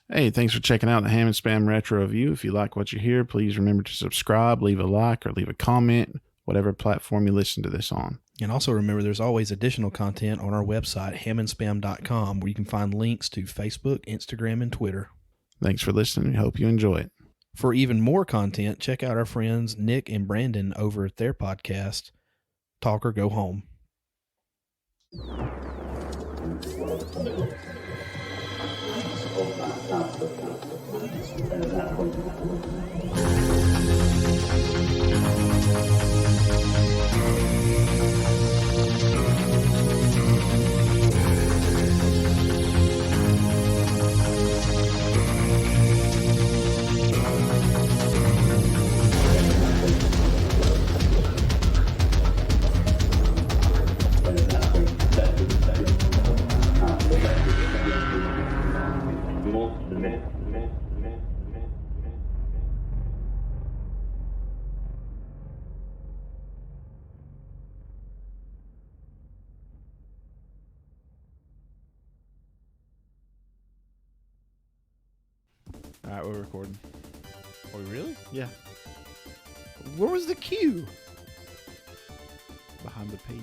Hey, thanks for checking out the Ham and Spam Retro Review. If you like what you hear, please remember to subscribe, leave a like, or leave a comment, whatever platform you listen to this on. And also remember, there's always additional content on our website, hamandspam.com, where you can find links to Facebook, Instagram, and Twitter. Thanks for listening. Hope you enjoy it. For even more content, check out our friends Nick and Brandon over at their podcast, Talk or Go Home. All right, we're recording. Are we really? Yeah. Where was the cue? Behind the P.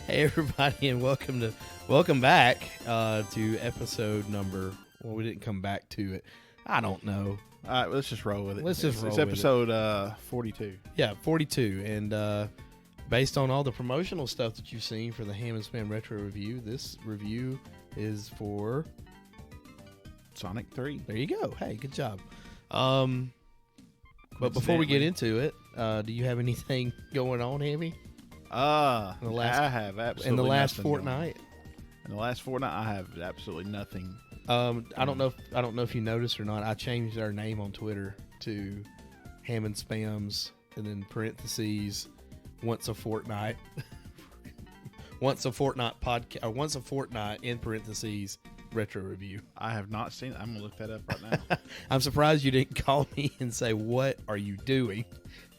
Hey everybody, and welcome back to episode number. Well, we didn't come back to it. I don't know. All right, let's just roll with it. Let's just roll It's with episode 42. Yeah, 42, and based on all the promotional stuff that you've seen for the Ham and Spam Retro Review, this review is for Sonic 3. There you go. Hey, good job. But before we get into it, do you have anything going on, Hammy? I have absolutely in the last nothing fortnight. In the last fortnight, I have absolutely nothing. I don't know if you noticed or not. I changed our name on Twitter to Ham and Spams, and then parentheses once a fortnight. Once a fortnight podcast, or once a fortnight in parentheses retro review. I have not seen it. I'm gonna look that up right now. I'm surprised you didn't call me and say, "What are you doing?"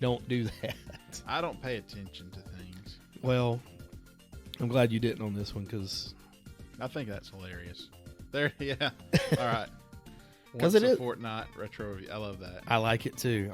Don't do that. I don't pay attention to things. Well, I'm glad you didn't on this one because I think that's hilarious. There, yeah. All right. Because Once it a is fortnight retro review. I love that. I like it too.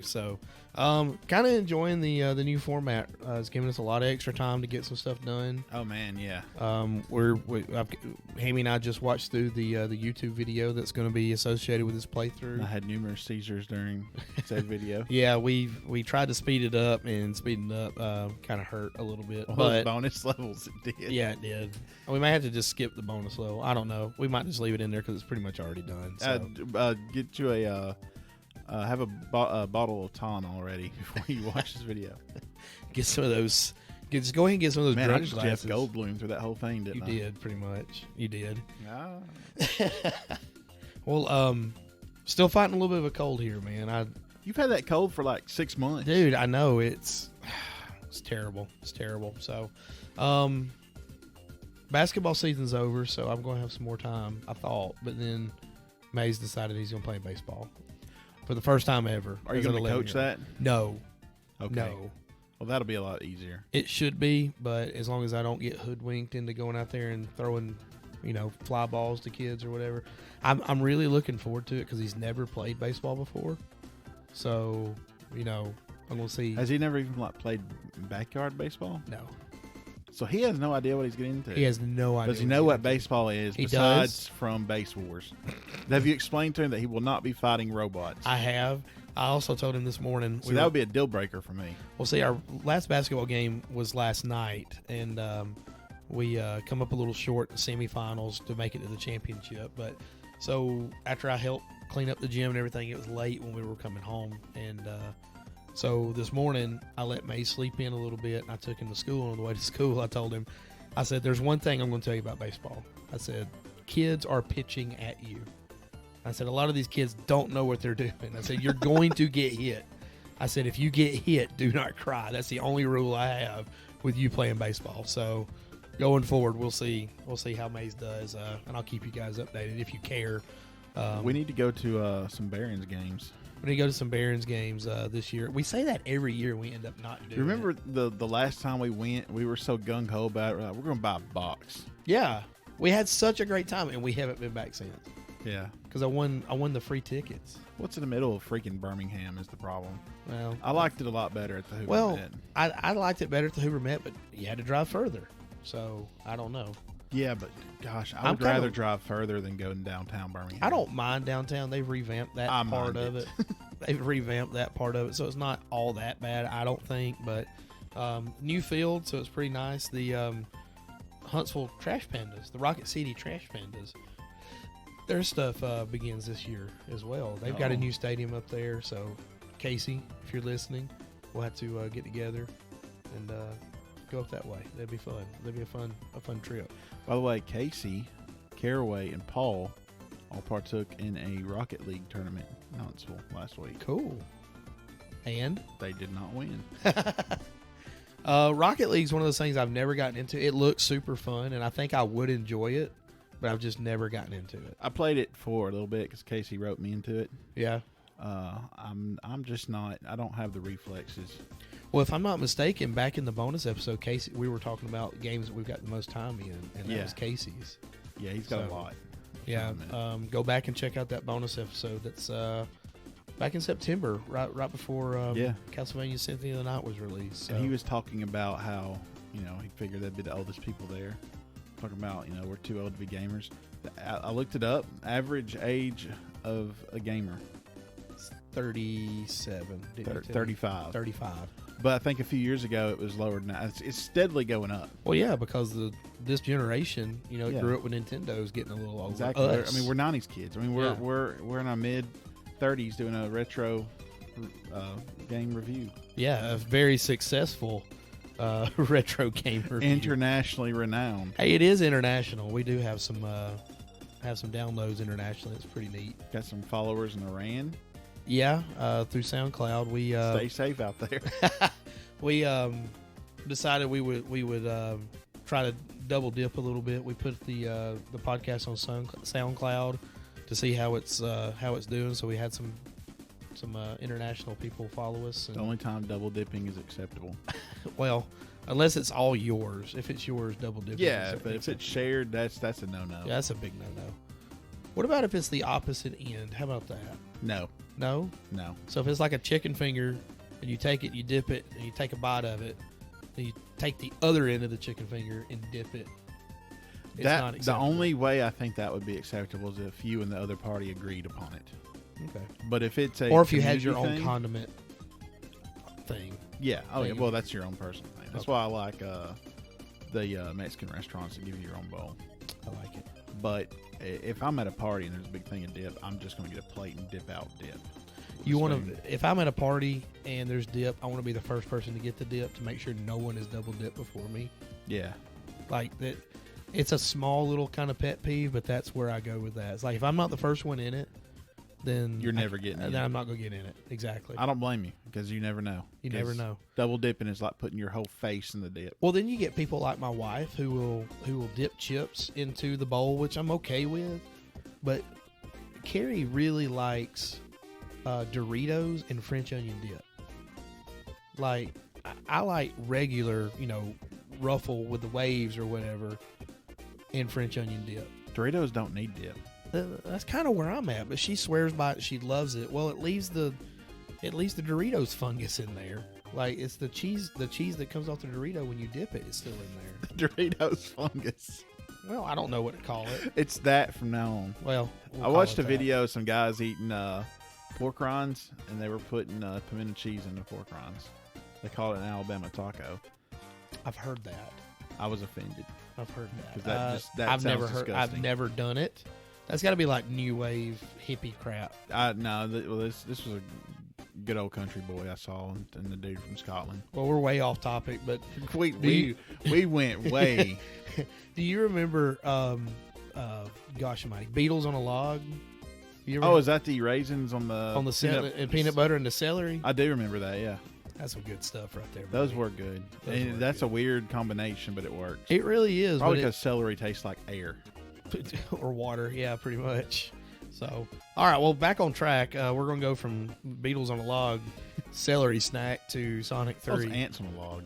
So, kind of enjoying the new format. It's giving us a lot of extra time to get some stuff done. Oh man, yeah. Hammy and I just watched through the YouTube video that's going to be associated with this playthrough. I had numerous seizures during said video. Yeah, we tried to speed it up, and speeding up kind of hurt a little bit. Well, but bonus levels, it did. Yeah, it did. We might have to just skip the bonus level. I don't know. We might just leave it in there because it's pretty much already done. So. Get you have a bottle of Ton already before you watch this video. Get some of those. Just go ahead and get some of those. Man, drunk I just glasses. Jeff Goldblum through that whole thing, didn't I? You did, pretty much. You did. Ah. Well, still fighting a little bit of a cold here, man. You've had that cold for like 6 months. Dude, I know. It's terrible. It's terrible. So, basketball season's over, so I'm going to have some more time, I thought. But then Mays decided he's going to play baseball for the first time ever. Are you going to coach that? No. Okay. No. Well, that'll be a lot easier. It should be, but as long as I don't get hoodwinked into going out there and throwing, fly balls to kids or whatever, I'm really looking forward to it because he's never played baseball before. So, I'm going to see. Has he never even played backyard baseball? No. So he has no idea what he's getting into. He has no idea. Does he know what baseball is He besides does. from Base Wars? Have you explained to him that he will not be fighting robots? I have. I also told him this morning. So that would be a deal breaker for me. Well, see, our last basketball game was last night, and we come up a little short in the semifinals to make it to the championship. But so after I helped clean up the gym and everything, it was late when we were coming home, and so this morning I let May sleep in a little bit, and I took him to school. And on the way to school, I told him, I said, "There's one thing I'm going to tell you about baseball." I said, "Kids are pitching at you." I said, "A lot of these kids don't know what they're doing." I said, "You're going to get hit." I said, "If you get hit, do not cry." That's the only rule I have with you playing baseball. So going forward, we'll see how Mays does, and I'll keep you guys updated if you care. We need to go to some Barons games. We need to go to some Barons games this year. We say that every year. We end up not doing Remember it. the last time we went, we were so gung-ho about it. We're like, we're going to buy a box. Yeah. We had such a great time, and we haven't been back since. Yeah. Because I won the free tickets. What's in the middle of freaking Birmingham is the problem. Well, I liked it a lot better at the Hoover well, Met. I liked it better at the Hoover Met, but you had to drive further. So I don't know. Yeah, but gosh, I I'm would rather kinda- drive further than go in downtown Birmingham. I don't mind downtown. They've revamped that I part mind of it. it. They've revamped that part of it, so it's not all that bad, I don't think. But new field, so it's pretty nice. The Huntsville Trash Pandas, the Rocket City Trash Pandas, their stuff begins this year as well. They've got a new stadium up there, so Casey, if you're listening, we'll have to get together and go up that way. That'd be fun. That'd be a fun trip. By the way, Casey, Caraway, and Paul all partook in a Rocket League tournament in Huntsville last week. Cool. And They did not win. Rocket League's one of those things I've never gotten into. It looks super fun, and I think I would enjoy it, but I've just never gotten into it. I played it for a little bit because Casey wrote me into it. Yeah. I'm just not. I don't have the reflexes. Well, if I'm not mistaken, back in the bonus episode, Casey, we were talking about games that we've got the most time in, and that was Casey's. Yeah, he's got a So, lot. Yeah. Go back and check out that bonus episode. That's back in September, right before Castlevania Symphony of the Night was released. So. And he was talking about how he figured they'd be the oldest people there. Talking about we're too old to be gamers. I looked it up. Average age of a gamer 37. 35. 35. But I think a few years ago it was lower than that. It's steadily going up. Well, yeah, because this generation, Yeah. grew up with Nintendo's getting a little older. Exactly. Us. I mean, we're 90s kids. I mean, Yeah. we're in our mid 30s doing a retro game review. Yeah, a very successful retro game review. Internationally renowned. Hey, it is international. We do have some downloads internationally. It's pretty neat. Got some followers in Iran. Yeah, through SoundCloud, we Stay safe out there. we decided we would try to double dip a little bit. We put the podcast on SoundCloud to see how it's doing. So we had some international people follow us. And, The only time double dipping is acceptable. well, unless it's all yours. If it's yours, double dipping. Yeah, is but if it's shared, that's a no-no. yeah, that's a big no. What about if it's the opposite end? How about that? No. No. So if it's like a chicken finger, and you take it, you dip it, and you take a bite of it, then you take the other end of the chicken finger and dip it. It's not The acceptable. only way I think that would be acceptable is if you and the other party agreed upon it. Okay. But if it's a Or if you had your community own thing, condiment thing. yeah. Oh yeah. thing. Well, that's your own personal thing. That's Okay. why I like the Mexican restaurants that give you your own bowl. I like it. But if I'm at a party and there's a big thing of dip, I'm just going to get a plate and dip out dip. You want Spoon. to? If I'm at a party and there's dip, I want to be the first person to get the dip to make sure no one is double dipped before me. Yeah. Like that. It's a small little kind of pet peeve, but that's where I go with that. It's like if I'm not the first one in it, then You're never getting in Then it. I'm not gonna get in it. Exactly. I don't blame you because you never know. You never 'Cause know. Double dipping is like putting your whole face in the dip. Well, then you get people like my wife who will dip chips into the bowl, which I'm okay with. But Carrie really likes Doritos and French onion dip. Like I like regular, Ruffle with the waves or whatever, and French onion dip. Doritos don't need dip. That's kind of where I'm at. But she swears by it. She loves it. Well, it leaves the Doritos fungus in there. Like it's the cheese that comes off the Dorito when you dip it is still in there. Doritos fungus. Well, I don't know what to call it. It's that from now on. Well, I watched a video of some guys eating pork rinds, and they were putting pimento cheese in the pork rinds. They call it an Alabama taco. I've heard that. I was offended. I've heard that. 'Cause that I've sounds never heard. disgusting. I've never done it. That's got to be like new wave hippie crap. This was a good old country boy I saw, and the dude from Scotland. Well, we're way off topic, but We went way. do you remember? Gosh almighty, Beetles on a Log. You Oh, is that the raisins on the peanut butter and the celery? I do remember that. Yeah, That's some good stuff right there. those buddy. were good. Those And were that's good. a weird combination, but it works. It really is. Probably but because celery tastes like air. or water, yeah, pretty much. So, all right, well, back on track. We're gonna go from Beetles on a Log, celery snack to Sonic Those 3. ants on a log.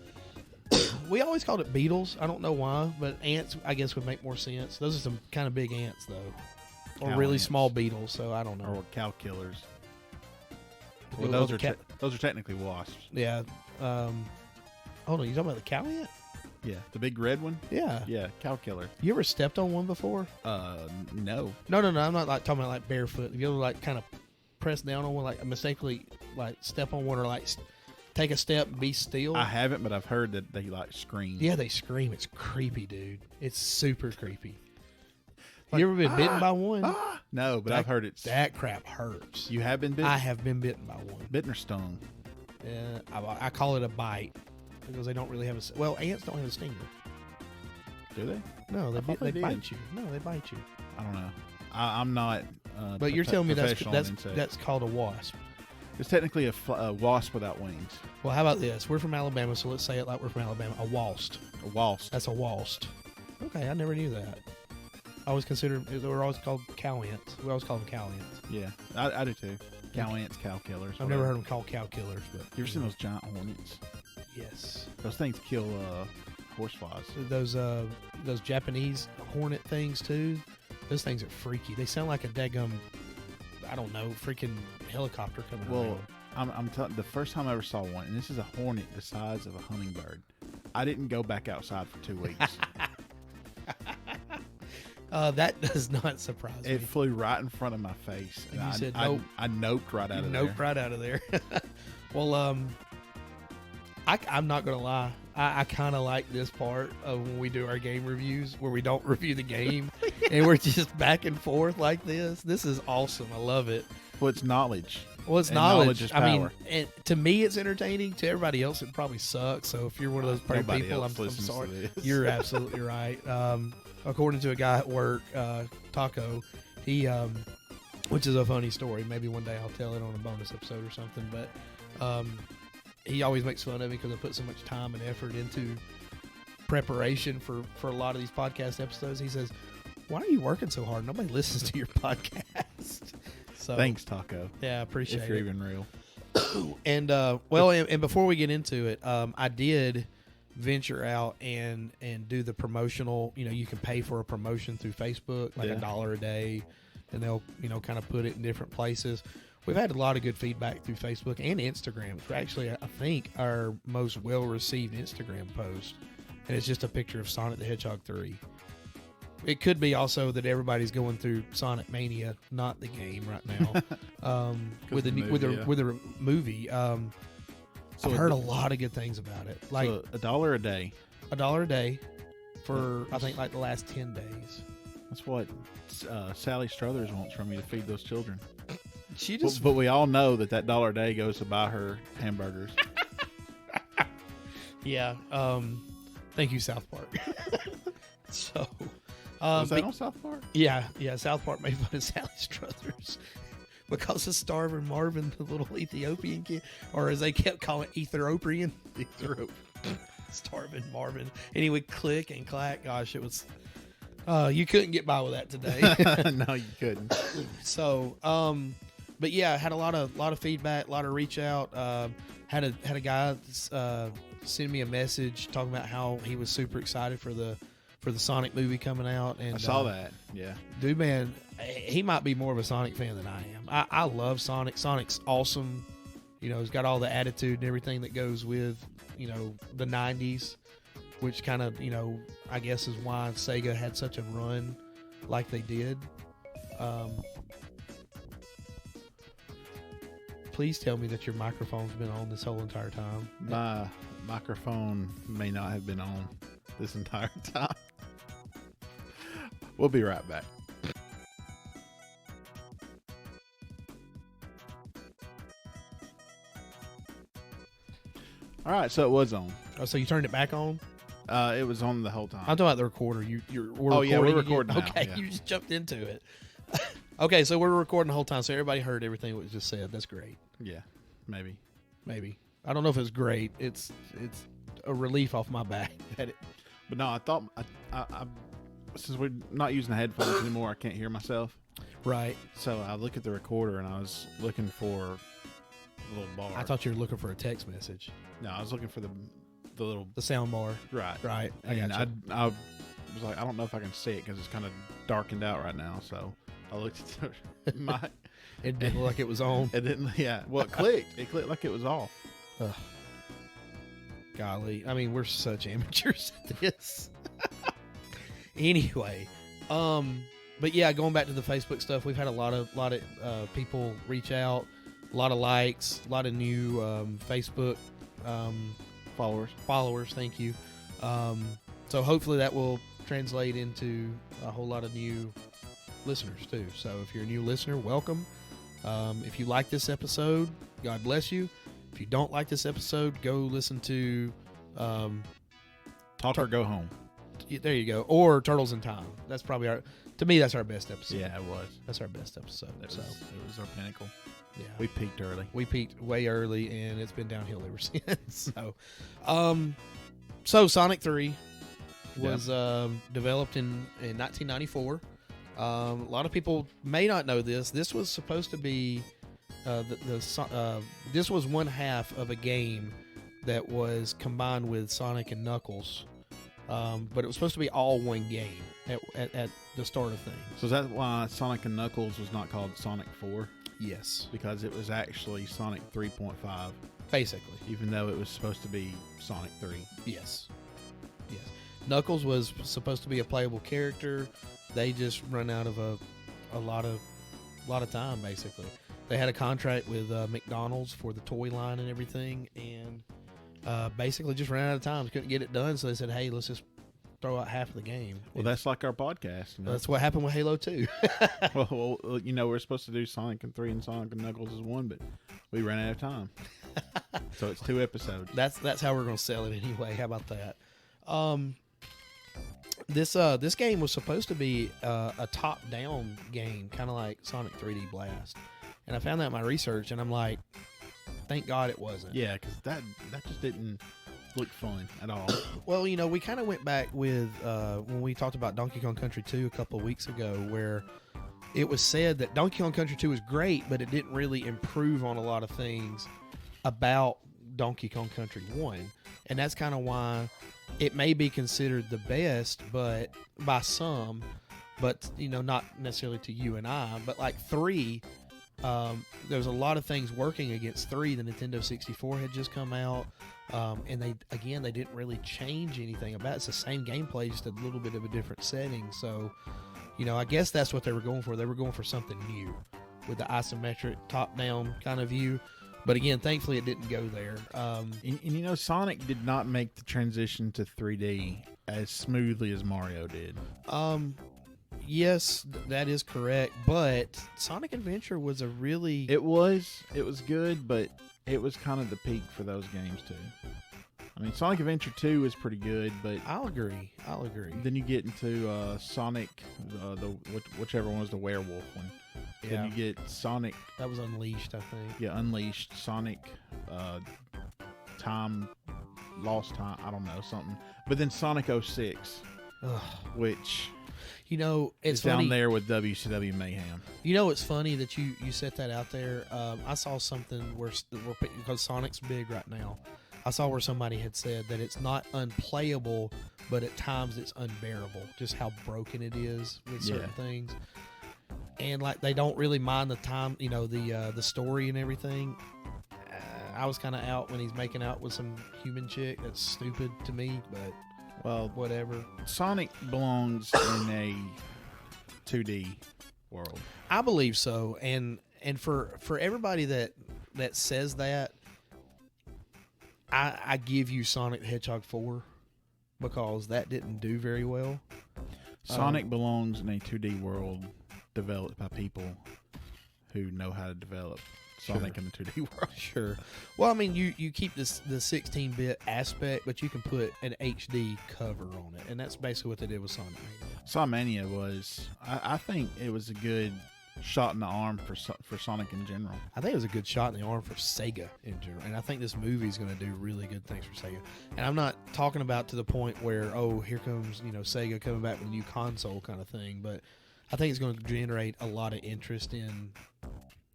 We always called it beetles. I don't know why, but ants, I guess, would make more sense. Those are some kind of big ants, though. Or Cow really ants. small beetles, so I don't know. Or cow killers. Well, Well, those those are technically wasps. Yeah. Hold on, you talking about the cow ant? Yeah, the big red one. Yeah. Yeah, cow killer. You ever stepped on one before? No. No. I'm not like talking about like barefoot. Have you ever like kind of pressed down on one, like mistakenly like step on one or like take a step and be still? I haven't, but I've heard that they like scream. Yeah, they scream. It's creepy, dude. It's super creepy. Like, you ever been bitten by one? No, but I've heard it's. That crap hurts. You have been bitten? I have been bitten by one. Bitten or stung? Yeah, I call it a bite because they don't really have a. Well, ants don't have a stinger. Do they? No, I thought they they bite did. you. No, they bite you. I don't know. I'm not. But you're telling me professional on insects. that's called a wasp. It's technically a wasp without wings. Well, how about this? We're from Alabama, so let's say it like we're from Alabama. A walst. A wasp. That's a walst. Okay, I never knew that. I always considered they were always called cow ants. We always call them cow ants. Yeah, I do too. Cow ants, cow killers. I've never heard them called cow killers, but You ever seen those giant hornets? Yes. Those things kill horseflies. Those Japanese hornet things too. Those things are freaky. They sound like a daggum, I don't know, freaking helicopter coming Well, around. I'm telling. The first time I ever saw one, and this is a hornet the size of a hummingbird. I didn't go back outside for 2 weeks. That does not surprise It me. flew right in front of my face. And And you said I nope. I noped right out of Nope, there. right out of there. Well, I'm not gonna lie. I kind of like this part of when we do our game reviews, where we don't review the game and we're just back and forth like this. This is awesome. I love it. Well, it's knowledge. Well, it's And knowledge. is I mean, power. and to me, it's entertaining. To everybody else, it probably sucks. So if you're one of those pretty Nobody people, else I'm listens to sorry. this. You're absolutely right. According to a guy at work, Taco, he, which is a funny story. Maybe one day I'll tell it on a bonus episode or something. But he always makes fun of me because I put so much time and effort into preparation for a lot of these podcast episodes. He says, "Why are you working so hard? Nobody listens to your podcast." So Thanks, Taco. yeah, I appreciate If you're it. even real. And and before we get into it, I did venture out and do the promotional. You can pay for a promotion through Facebook, like Yeah. $1 a day, and they'll kind of put it in different places. We've had a lot of good feedback through Facebook and Instagram. It's actually, I think, our most well-received Instagram post, and it's just a picture of Sonic the Hedgehog 3. It could be also that everybody's going through Sonic Mania, not the game right now, with the movie. So I've heard a lot of good things about it. Like So $1 a day. $1 a day for I think like the last 10 days. That's what Sally Struthers wants from me to feed those children. She But, just but we all know that $1 a day goes to buy her hamburgers. yeah. Thank you, South Park. So. Was that on South Park? Yeah. South Park made fun of Sally Struthers because of Starving Marvin, the little Ethiopian kid, or as they kept calling it, Ethiopian. Starving Marvin, and he would click and clack. Gosh, it was. You couldn't get by with that today. No, you couldn't. So, but yeah, had a lot of feedback, a lot of reach out. Had a guy send me a message talking about how he was super excited for the Sonic movie coming out. And I saw that. Yeah. dude, man, he might be more of a Sonic fan than I am. I love Sonic. Sonic's awesome. He's got all the attitude and everything that goes with the 90s, which kind of I guess is why Sega had such a run like they did. Please tell me that your microphone's been on this whole entire time. My microphone may not have been on this entire time. We'll be right back. All right, so it was on. Oh, so you turned it back on? It was on the whole time. I'm talking about the recorder. We're Yeah, we're recording recording now, again? Okay, yeah. you just jumped into it. Okay, so we're recording the whole time, so everybody heard everything that was just said. That's great. Yeah, maybe. Maybe. I don't know if it's great. It's a relief off my back. That it, But no, I thought I since we're not using the headphones anymore, I can't hear myself. right. So I look at the recorder and I was looking for a little bar. I thought you were looking for a text message. No, I was looking for the the sound bar. Right. Right. And I was like, I don't know if I can see it because it's kind of darkened out right now. So I looked at my. It didn't look like it was on. It didn't. Yeah. Well, it clicked. It clicked like it was off. Ugh. Golly, I mean, we're such amateurs at this. Anyway, but yeah, going back to the Facebook stuff, we've had a lot of people reach out, a lot of likes, a lot of new Facebook followers. Thank you. So hopefully that will translate into a whole lot of new listeners too. So if you're a new listener, welcome. If you like this episode, God bless you. If you don't like this episode, go listen to Talk or Go Home. There you go. Or Turtles in Time. That's probably that's our best episode. Yeah, it was. That's our best episode. It was our pinnacle. Yeah. We peaked early. We peaked way early, and it's been downhill ever since. So Sonic 3 was developed in 1994. A lot of people may not know this. This was supposed to be this was one half of a game that was combined with Sonic and Knuckles, but it was supposed to be all one game at the start of things. So is that why Sonic and Knuckles was not called Sonic 4? Yes, because it was actually Sonic 3.5, basically, even though it was supposed to be Sonic 3. Yes. Knuckles was supposed to be a playable character. They just run out of a lot of time. Basically, they had a contract with McDonald's for the toy line and everything, and basically just ran out of time. Couldn't get it done, so they said, "Hey, let's just throw out half of the game." Well, that's like our podcast. You know? That's what happened with Halo 2. well, we're supposed to do Sonic and 3 and Sonic and Knuckles as one, but we ran out of time. So it's 2 episodes. That's how we're going to sell it anyway. How about that? This game was supposed to be a top-down game, kind of like Sonic 3D Blast, and I found that in my research, and I'm like, thank God it wasn't. Yeah, because that just didn't look fun at all. Well, we kind of went back with when we talked about Donkey Kong Country 2 a couple of weeks ago, where it was said that Donkey Kong Country 2 was great, but it didn't really improve on a lot of things about Donkey Kong Country 1, and that's kind of why it may be considered the best, but by some, but not necessarily to you and I. But like 3, there's a lot of things working against 3. The Nintendo 64 had just come out, and they didn't really change anything about it. It's the same gameplay, just a little bit of a different setting. So, I guess that's what they were going for. They were going for something new with the isometric top-down kind of view. But again, thankfully, it didn't go there. And Sonic did not make the transition to 3D as smoothly as Mario did. Yes, that is correct. But Sonic Adventure was a really... It was good, but it was kind of the peak for those games, too. I mean, Sonic Adventure 2 is pretty good, but... I'll agree. Then you get into Sonic, whichever one was the werewolf one. Yeah. Then you get Sonic. That was Unleashed, I think. Yeah, Unleashed. Sonic, Lost Time. I don't know, something. But then Sonic 06, which it's is funny. down there with WCW Mayhem. It's funny that you set that out there. I saw something where because Sonic's big right now, I saw where somebody had said that it's not unplayable, but at times it's unbearable. Just how broken it is with certain things. And like they don't really mind the time, the story and everything. I was kind of out when he's making out with some human chick. That's stupid to me, but whatever. Sonic belongs in a 2D world. I believe so, and for everybody that says that, I give you Sonic the Hedgehog 4 because that didn't do very well. Sonic belongs in a 2D world developed by people who know how to develop Sonic in the 2D world. Sure. Well, I mean, you keep the 16-bit aspect, but you can put an HD cover on it, and that's basically what they did with Sonic Mania. Sonic Mania was, I think it was a good shot in the arm for Sonic in general. I think it was a good shot in the arm for Sega in general, and I think this movie is going to do really good things for Sega. And I'm not talking about to the point where, here comes Sega coming back with a new console kind of thing, but I think it's going to generate a lot of interest in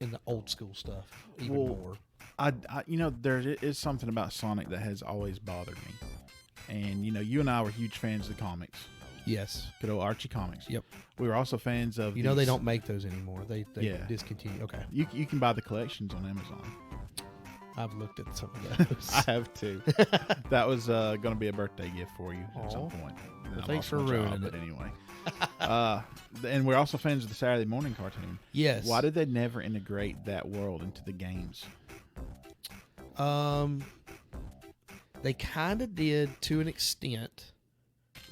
the old school stuff even more. There is something about Sonic that has always bothered me. And, you and I were huge fans of the comics. Yes. Good old Archie comics. Yep. We were also fans of they don't make those anymore. They discontinue. Okay. You can buy the collections on Amazon. I've looked at some of those. I have too. That was going to be a birthday gift for you at some point. Well, thanks for ruining it. But anyway. And we're also fans of the Saturday morning cartoon. Yes. Why did they never integrate that world into the games? They kind of did to an extent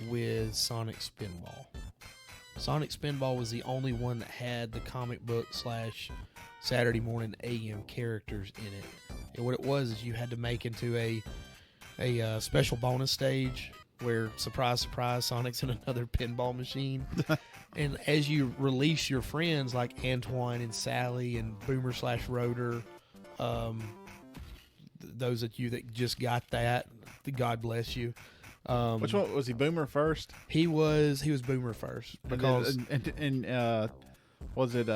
with Sonic Spinball. Sonic Spinball was the only one that had the comic book / Saturday morning AM characters in it. And what it was is you had to make into a special bonus stage where, surprise, surprise, Sonic's in another pinball machine. And as you release your friends like Antoine and Sally and Boomer / Rotor, those of you that just got that, God bless you. Which one was he? Boomer first? He was Boomer first because was it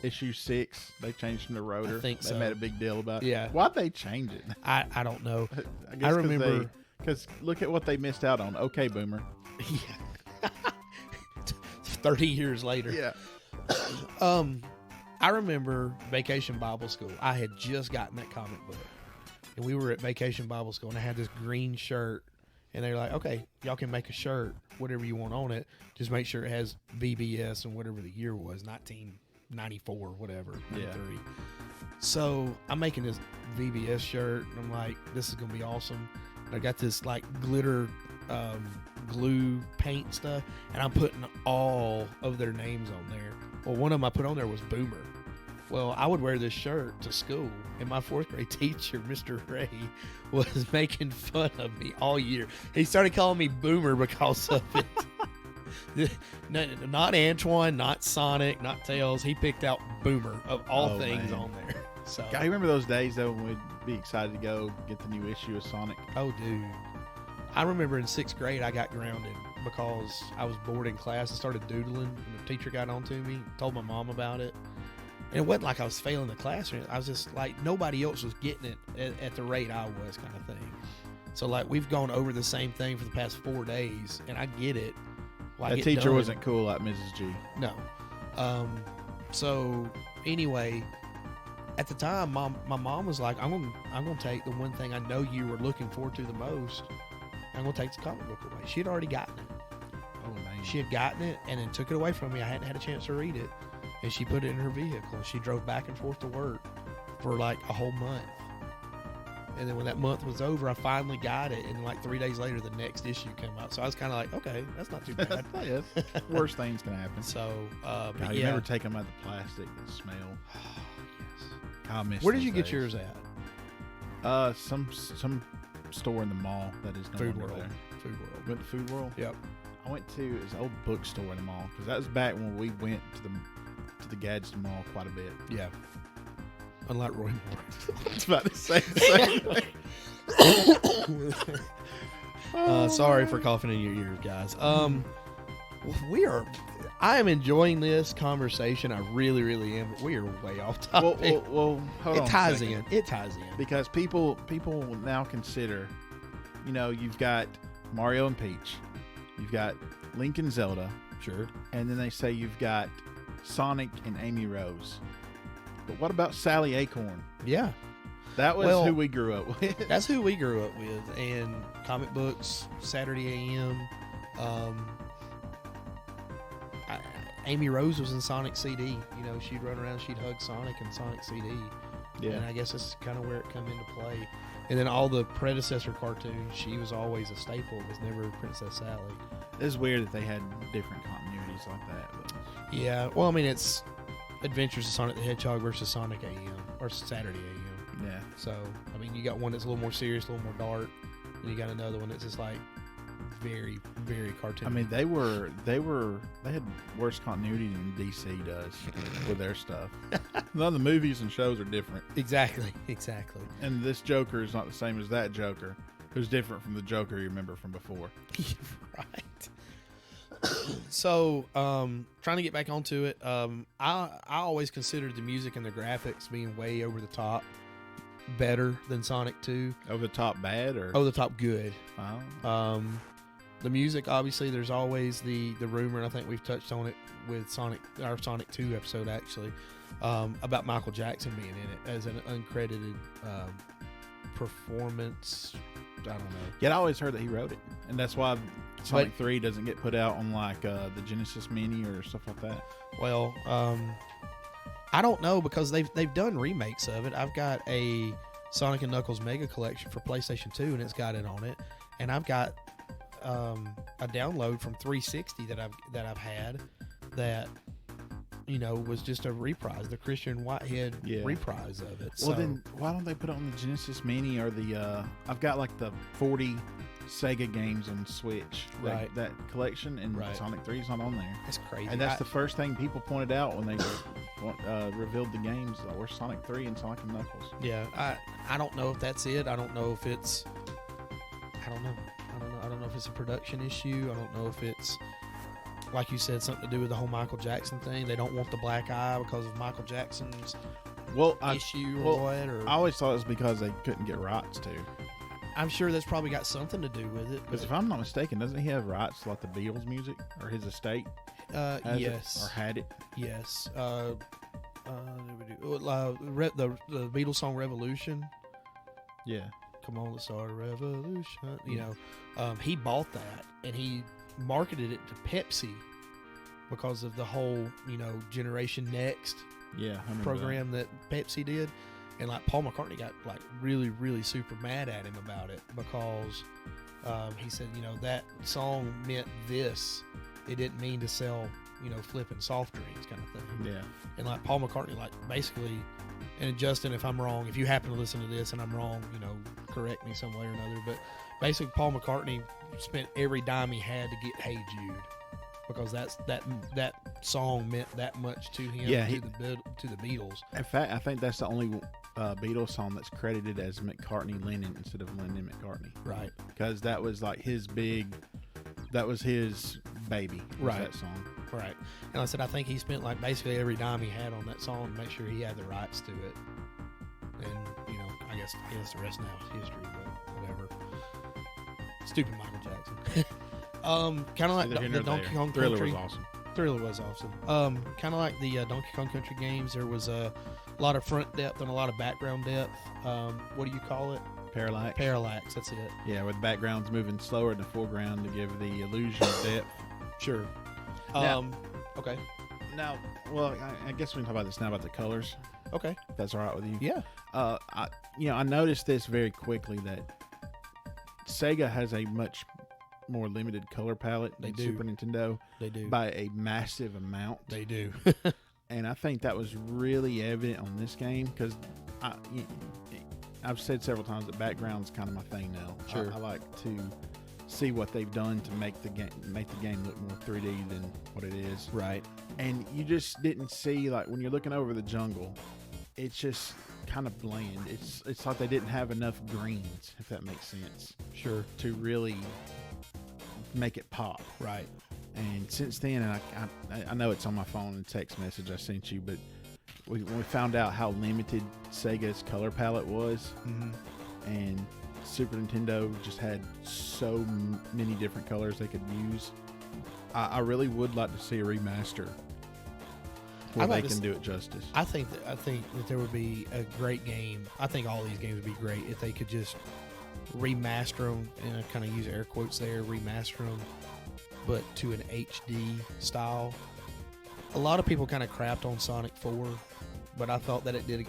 issue 6? They changed him to Rotor. I think they so. made a big deal about it. Yeah. Why'd they change it? I don't know. I remember because look at what they missed out on. Okay, Boomer. Yeah. 30 years later. Yeah. I remember Vacation Bible School. I had just gotten that comic book. And we were at Vacation Bible School, and I had this green shirt. And they were like, okay, y'all can make a shirt, whatever you want on it. Just make sure it has VBS and whatever the year was, 1994, whatever, 93. Yeah. So I'm making this VBS shirt, and I'm like, this is going to be awesome. And I got this, like, glitter glue paint stuff, and I'm putting all of their names on there. Well, one of them I put on there was Boomer. Well, I would wear this shirt to school, and my 4th grade teacher, Mr. Ray, was making fun of me all year. He started calling me Boomer because of it. Not Antoine, not Sonic, not Tails. He picked out Boomer of all things man. on there. So I remember those days though when we'd be excited to go get the new issue of Sonic. Oh, dude. I remember in 6th grade I got grounded because I was bored in class and started doodling, and the teacher got on to me, told my mom about it. And it wasn't like I was failing the class or anything. I was just like, nobody else was getting it at the rate I was, kind of thing. So, like, we've gone over the same thing for the past 4 days, and I get it. Well, That teacher wasn't cool like Mrs. G. No. So, anyway, at the time, my mom was like, I'm gonna take the one thing I know you were looking forward to the most. I'm gonna take the comic book away. She had already gotten it. Oh man. She had gotten it and then took it away from me. I hadn't had a chance to read it. And she put it in her vehicle. She drove back and forth to work for like a whole month. And then when that month was over, I finally got it. And like 3 days later, the next issue came out. So I was kind of like, okay, that's not too bad. Yes. Worst things can happen. So, God, but you yeah. never take them out of the plastic that smell. Yes. God, I miss Where did those you get days. yours at? Some store in the mall that is no Food longer World. there. Food World. Went to Food World. Yep. I went to it was an old bookstore in the mall because that was back when we went to the Gadsden Mall quite a bit. Yeah. Unlike Roy Moore. It's about the same thing. Sorry for coughing in your ears, guys. I am enjoying this conversation. I really, really am. But we are way off topic. Well, hold on. It ties in. It ties in. Because people will now consider, you've got Mario and Peach, you've got Link and Zelda, Sure. and then they say you've got Sonic and Amy Rose. But what about Sally Acorn? Yeah. That was Well, who we grew up with. That's who we grew up with. And comic books, Saturday AM. Amy Rose was in Sonic CD. She'd run around, she'd hug Sonic in Sonic CD. Yeah. And I guess that's kind of where it come into play. And then all the predecessor cartoons, she was always a staple. It was never Princess Sally. It's weird that they had different continuities like that. But. Yeah. Well, I mean, it's Adventures of Sonic the Hedgehog versus Sonic AM or Saturday AM. Yeah. So, I mean, you got one that's a little more serious, a little more dark, and you got another one that's just like very, very cartoony. I mean, they had worse continuity than DC does with their stuff. None of the movies and shows are different. Exactly. And this Joker is not the same as that Joker, who's different from the Joker you remember from before. Right. So, trying to get back onto it, I always considered the music and the graphics being way over the top. better than Sonic 2. Over the top bad or Over the top good. oh. The music, obviously, there's always the rumor, and I think we've touched on it with our Sonic 2 episode, actually, about Michael Jackson being in it as an uncredited performance. I don't know. Yeah, I always heard that he wrote it, and that's why Sonic 3 doesn't get put out on like the Genesis Mini or stuff like that. Well, I don't know, because they've done remakes of it. I've got a Sonic and Knuckles Mega Collection for PlayStation 2, and it's got it on it, and I've got a download from 360 that I've had that was just a reprise, the Christian Whitehead reprise of it. Well, then why don't they put it on the Genesis Mini or the I've got like the 40 Sega games on Switch, right? That collection, and Sonic 3 is not on there. That's crazy. And that's the first thing people pointed out when they revealed the games. Were Sonic 3 and Sonic and Knuckles. Yeah, I don't know if that's it. I don't know if it's. I don't know if it's a production issue. I don't know if it's, like you said, something to do with the whole Michael Jackson thing. They don't want the black eye because of Michael Jackson's issue or what. Or I always thought it was because they couldn't get rights to. I'm sure that's probably got something to do with it. Because if I'm not mistaken, doesn't he have rights to like the Beatles music, or his estate? Yes. Or had it? Yes. The Beatles song Revolution. Yeah. Come on, let's start a revolution. He bought that and he marketed it to Pepsi because of the whole, Generation Next program that Pepsi did. And like Paul McCartney got like really, really super mad at him about it because he said, that song meant this. It didn't mean to sell, flipping soft drinks kind of thing. Yeah. And like Paul McCartney, like basically, and Justin, if I'm wrong, if you happen to listen to this and I'm wrong, correct me some way or another. But basically, Paul McCartney spent every dime he had to get "Hey Jude" because that song meant that much to him. Yeah, to the Beatles. In fact, I think that's the only Beatles song that's credited as McCartney-Lennon instead of Lennon-McCartney. Right. Because that was like his baby. Right. That song. Right. And I said, I think he spent like basically every dime he had on that song to make sure he had the rights to it. And, I guess the rest now is history, but whatever. Stupid Michael Jackson. Kind of like the Donkey Kong Country. Thriller was awesome. Kind of like the Donkey Kong Country games, there was a lot of front depth and a lot of background depth. What do you call it? Parallax, that's it. Yeah, with backgrounds moving slower in the foreground to give the illusion of depth. Sure. Okay. Now, well, I guess we can talk about this now about the colors. Okay. If that's all right with you. Yeah. I noticed this very quickly that Sega has a much more limited color palette than Super Nintendo. They do. By a massive amount. They do. And I think that was really evident on this game because I've said several times that background's kind of my thing now. Sure. I like to see what they've done to make the game look more 3D than what it is. Right. And you just didn't see, like, when you're looking over the jungle, it's just kind of bland. It's like they didn't have enough greens, if that makes sense. Sure. To really make it pop. Right. And since then, and I know it's on my phone and text message I sent you, but when we found out how limited Sega's color palette was, and Super Nintendo just had so many different colors they could use, I really would like to see a remaster where they can do it justice. I think that there would be a great game. I think all these games would be great if they could just remaster them, and I kind of use air quotes there, remaster them, but to an HD style. A lot of people kind of crapped on Sonic 4, but I thought that it did,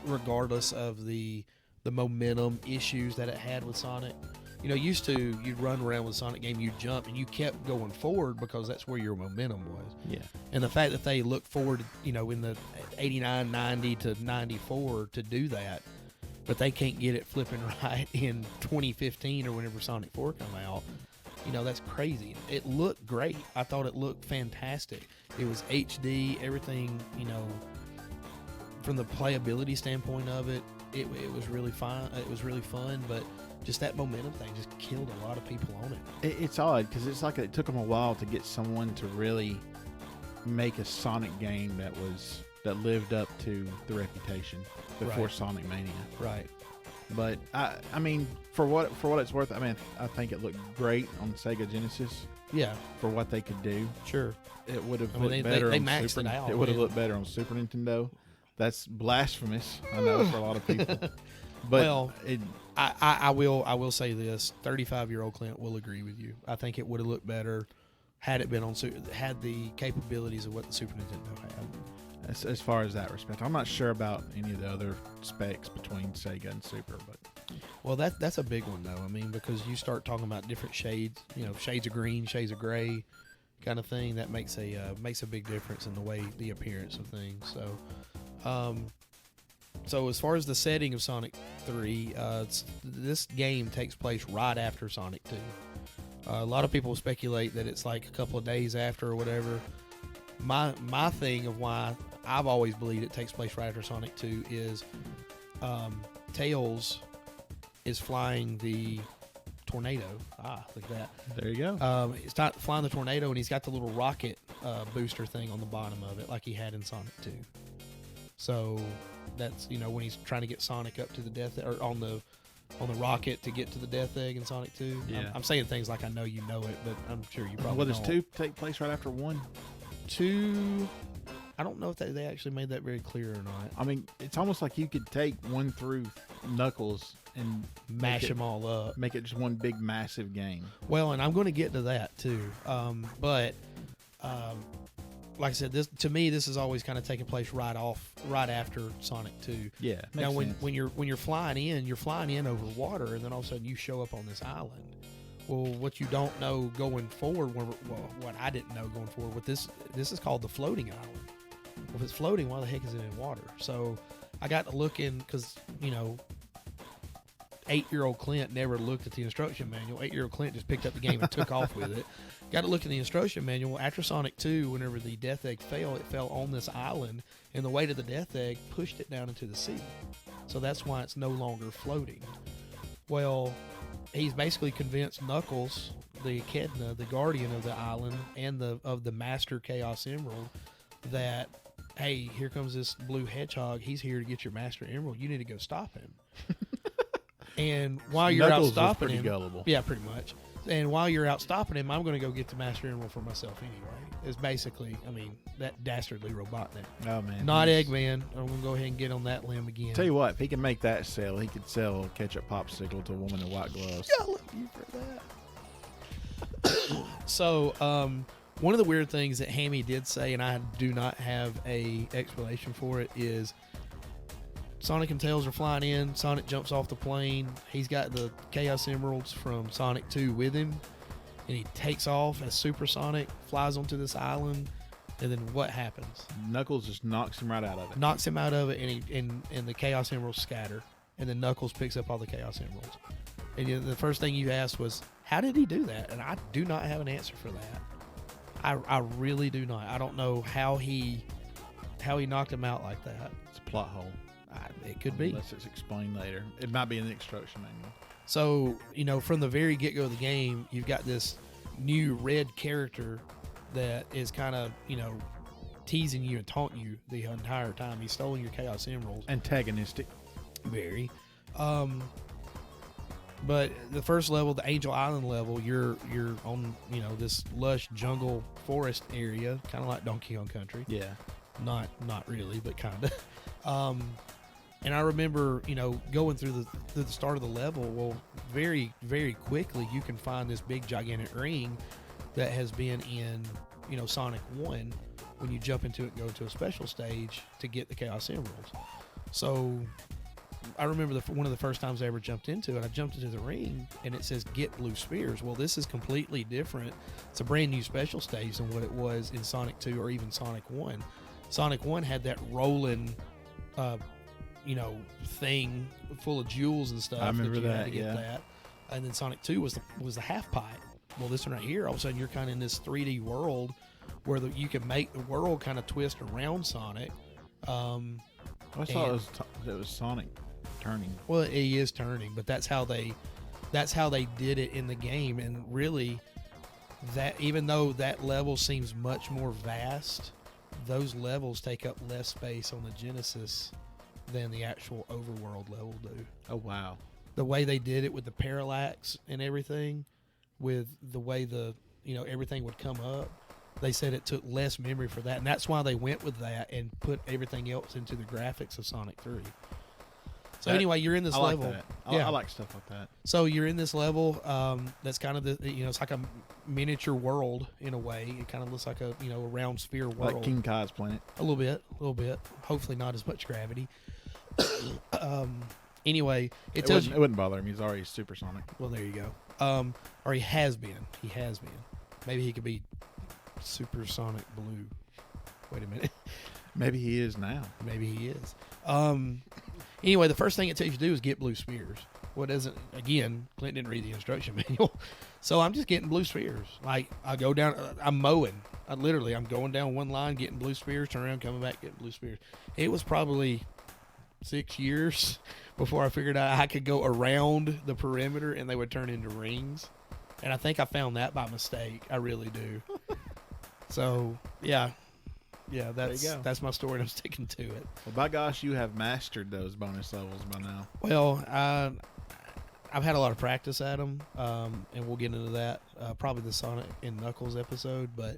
regardless of the momentum issues that it had with Sonic. You'd run around with a Sonic game, you'd jump, and you kept going forward because that's where your momentum was. Yeah. And the fact that they look forward, in the 89, 90 to 94 to do that, but they can't get it flipping right in 2015 or whenever Sonic 4 come out, that's crazy. It looked great. I thought it looked fantastic. It was HD, everything, from the playability standpoint of it, it was really fun. It was really fun, but just that momentum thing just killed a lot of people on it. It's odd because it's like it took them a while to get someone to really make a Sonic game that was that lived up to the reputation before Right. Sonic Mania. Right. But I mean, for what it's worth, I mean, I think it looked great on Sega Genesis Yeah. for what they could do. Sure. It would have I mean, looked they better on maxed Super. it out, It would have man. looked better on Super Nintendo. That's blasphemous, I know, for a lot of people. But Well, it, I will say this: 35-year-old Clint will agree with you. I think it would have looked better had it been on had the capabilities of what the Super Nintendo had. as far as that respect, I'm not sure about any of the other specs between Sega and Super, but Well, that's a big one though. I mean, because you start talking about different shades, shades of green, shades of gray, kind of thing. That makes a big difference in the way the appearance of things. So as far as the setting of Sonic 3, this game takes place right after Sonic 2. A lot of people speculate that it's like a couple of days after or whatever. My thing of why I've always believed it takes place right after Sonic 2 is Tails is flying the tornado. Look at that. there you go. He's not flying the tornado, and he's got the little rocket booster thing on the bottom of it, like he had in Sonic 2. So that's when he's trying to get Sonic up to the death, or on the rocket to get to the death egg in Sonic 2. Yeah. I'm saying things like I know you know it, but I'm sure you probably Well, does don't. 2 take place right after 1? 2, I don't know if they actually made that very clear or not. I mean, it's almost like you could take 1 through Knuckles and Mash them all up. make it just one big massive game. Well, and I'm going to get to that too. But like I said, this is always kind of taking place right after Sonic 2. Yeah. Now, makes sense. when you're flying in over water, and then all of a sudden you show up on this island. Well, what you don't know going forward, what I didn't know going forward, with this is called the floating island. Well, if it's floating, why the heck is it in water? So I got to look in, because 8-year-old Clint never looked at the instruction manual. 8-year-old Clint just picked up the game and took off with it. Got to look in the instruction manual. After Sonic 2, whenever the Death Egg fell, it fell on this island, and the weight of the Death Egg pushed it down into the sea. So that's why it's no longer floating. Well, he's basically convinced Knuckles, the Echidna, the guardian of the island, and of the Master Chaos Emerald, that, hey, here comes this blue hedgehog. He's here to get your Master Emerald. You need to go stop him. And while you're Knuckles out stopping was pretty him, gullible. yeah, pretty much. And while you're out stopping him, I'm going to go get the Master Emerald for myself anyway. It's basically, that dastardly Robotnik. Oh man, Not Eggman. I'm going to go ahead and get on that limb again. Tell you what, if he can make that sell, he could sell a ketchup popsicle to a woman in white gloves. I love you for that. So, one of the weird things that Hammy did say, and I do not have a explanation for it, is Sonic and Tails are flying in. Sonic jumps off the plane. He's got the Chaos Emeralds from Sonic 2 with him, and he takes off as Super Sonic, flies onto this island, and then what happens? Knuckles just knocks him right out of it. Knocks him out of it, and the Chaos Emeralds scatter, and then Knuckles picks up all the Chaos Emeralds. And the first thing you asked was, how did he do that? And I do not have an answer for that. I really do not. I don't know how he knocked him out like that. It's a plot hole. It could be. Unless it's explained later. It might be in the instruction manual. So, from the very get-go of the game, you've got this new red character that is kind of, teasing you and taunting you the entire time. He's stolen your Chaos Emeralds. Antagonistic. Very. But the first level, the Angel Island level, you're on, this lush jungle forest area, kind of like Donkey Kong Country. Yeah. Not really, but kind of. And I remember, going through the start of the level. Well, very, very quickly, you can find this big, gigantic ring that has been in, Sonic 1 when you jump into it and go to a special stage to get the Chaos Emeralds. So I remember one of the first times I ever jumped into it, I jumped into the ring and it says get blue spheres. Well, this is completely different. It's a brand new special stage than what it was in Sonic 2 or even Sonic 1. Sonic 1 had that rolling, thing full of jewels and stuff. I remember you had that, to get yeah. that. And then Sonic 2 was the half pipe. Well, this one right here, all of a sudden you're kind of in this 3D world where you can make the world kind of twist around Sonic. I thought it was Sonic turning. Well, he is turning, but that's how they did it in the game. And really, that even though that level seems much more vast those levels take up less space on the Genesis than the actual overworld level do. Oh, wow. The way they did it with the parallax and everything, with the way everything would come up, they said it took less memory for that, and that's why they went with that and put everything else into the graphics of Sonic 3. So anyway, you're in this level. Like that. I like stuff like that. So you're in this level that's kind of it's like a miniature world in a way. It kind of looks like a a round sphere world. Like King Kai's planet. A little bit. Hopefully not as much gravity. Anyway, it wouldn't bother him. He's already supersonic. Well, there you go. Or he has been. Maybe he could be supersonic blue. Wait a minute. Maybe he is now. Maybe he is. Anyway, the first thing it tells you to do is get blue spheres. What isn't, again, Clint didn't read the instruction manual. So I'm just getting blue spheres. Like, I go down, I'm mowing. I'm going down one line, getting blue spheres, turn around, coming back, getting blue spheres. It was probably 6 years before I figured out I could go around the perimeter and they would turn into rings. And I think I found that by mistake. I really do. So, yeah. Yeah, that's my story, and I'm sticking to it. Well, by gosh, you have mastered those bonus levels by now. Well, I've had a lot of practice at them, and we'll get into that probably the Sonic and Knuckles episode. But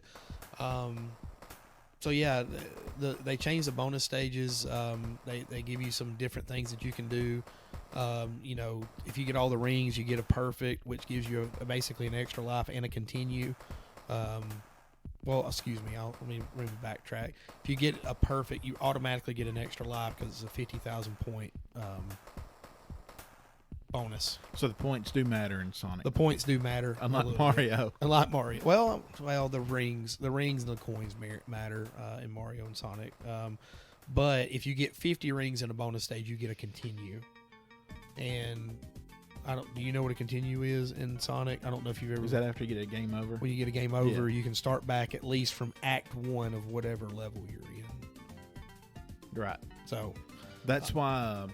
so yeah, they changed the bonus stages. They give you some different things that you can do. If you get all the rings, you get a perfect, which gives you basically an extra life and a continue. Well, excuse me. Let me backtrack. If you get a perfect, you automatically get an extra life because it's a 50,000 point bonus. So the points do matter in Sonic. The points do matter. Unlike Mario. Unlike Mario. Well, the rings and the coins matter in Mario and Sonic. But if you get 50 rings in a bonus stage, you get a continue. And do you know what a continue is in Sonic? I don't know if you've ever... Is that after you get a game over? When you get a game over, you can start back at least from Act 1 of whatever level you're in. Right. So... That's why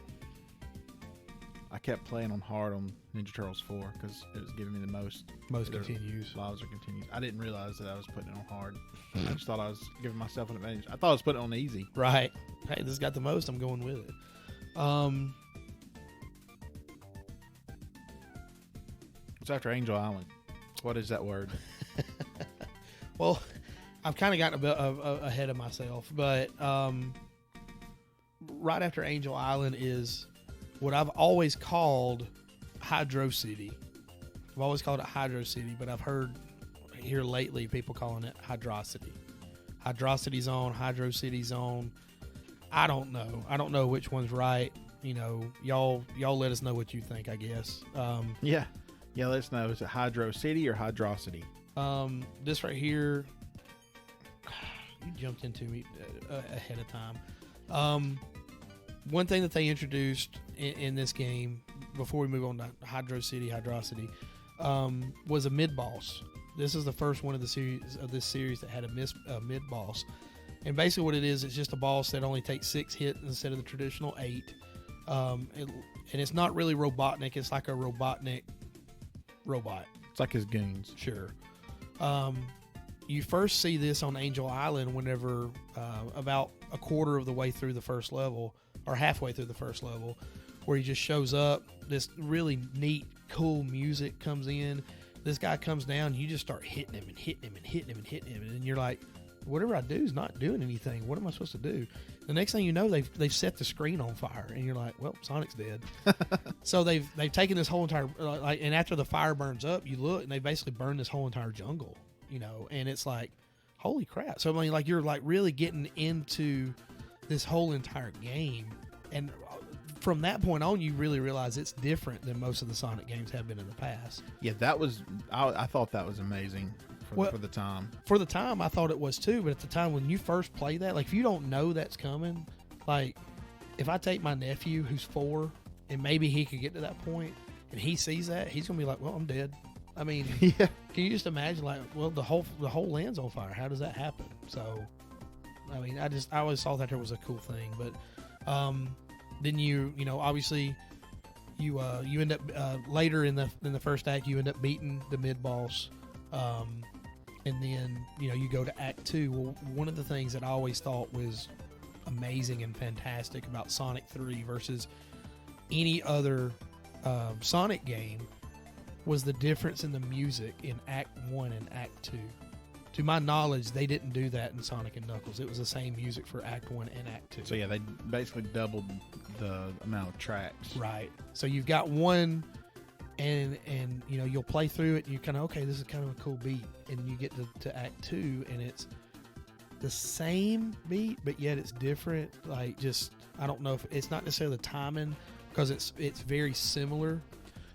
I kept playing on hard on Ninja Turtles 4, because it was giving me the most continues. Lives or continues. I didn't realize that I was putting it on hard. I just thought I was giving myself an advantage. I thought I was putting it on easy. Right. Hey, this got the most. I'm going with it. It's after Angel Island. What is that word? Well, I've kind of gotten a bit ahead of myself, but right after Angel Island is what I've always called Hydro City. I've always called it Hydro City, but I've heard here lately people calling it Hydrocity. Hydrocity Zone, Hydro City Zone. I don't know. I don't know which one's right. Y'all let us know what you think, I guess. Yeah, let us know. Is it Hydro City or Hydrocity? This right here, you jumped into me ahead of time. One thing that they introduced in this game, before we move on to Hydrocity, was a mid-boss. This is the first one of this series that had a mid-boss. And basically what it is, it's just a boss that only takes 6 hits instead of the traditional 8. And it's not really Robotnik. It's like a Robotnik robot. It's like his goons. Sure. You first see this on Angel Island whenever about a quarter of the way through the first level, or halfway through the first level, where he just shows up. This really neat, cool music comes in. This guy comes down. You just start hitting him and hitting him and hitting him and hitting him, and you're like, whatever I do is not doing anything. What am I supposed to do? The next thing you know, they've set the screen on fire, and you're like, well, Sonic's dead. So they've taken this whole entire and after the fire burns up, you look and they basically burned this whole entire jungle, and it's like, holy crap. So I mean, you're really getting into this whole entire game, and from that point on, you really realize it's different than most of the Sonic games have been in the past. Yeah, I thought that was amazing. For the time. For the time, I thought it was too, but at the time when you first play that, if you don't know that's coming, if I take my nephew who's 4 and maybe he could get to that point and he sees that, he's going to be like, well, I'm dead. I mean, yeah. Can you just imagine the whole land's on fire. How does that happen? So, I mean, I always thought that there was a cool thing, but then obviously you end up later in the first act, you end up beating the mid-boss. and then you go to Act 2. Well, one of the things that I always thought was amazing and fantastic about Sonic 3 versus any other Sonic game was the difference in the music in Act 1 and Act 2. To my knowledge, they didn't do that in Sonic and Knuckles. It was the same music for Act 1 and Act 2. So yeah, they basically doubled the amount of tracks. Right. So you've got one, and you'll play through it, and you're kind of, okay, this is kind of a cool beat. And you get to Act 2, and it's the same beat, but yet it's different. Like, just, I don't know if it's not necessarily the timing, because it's very similar,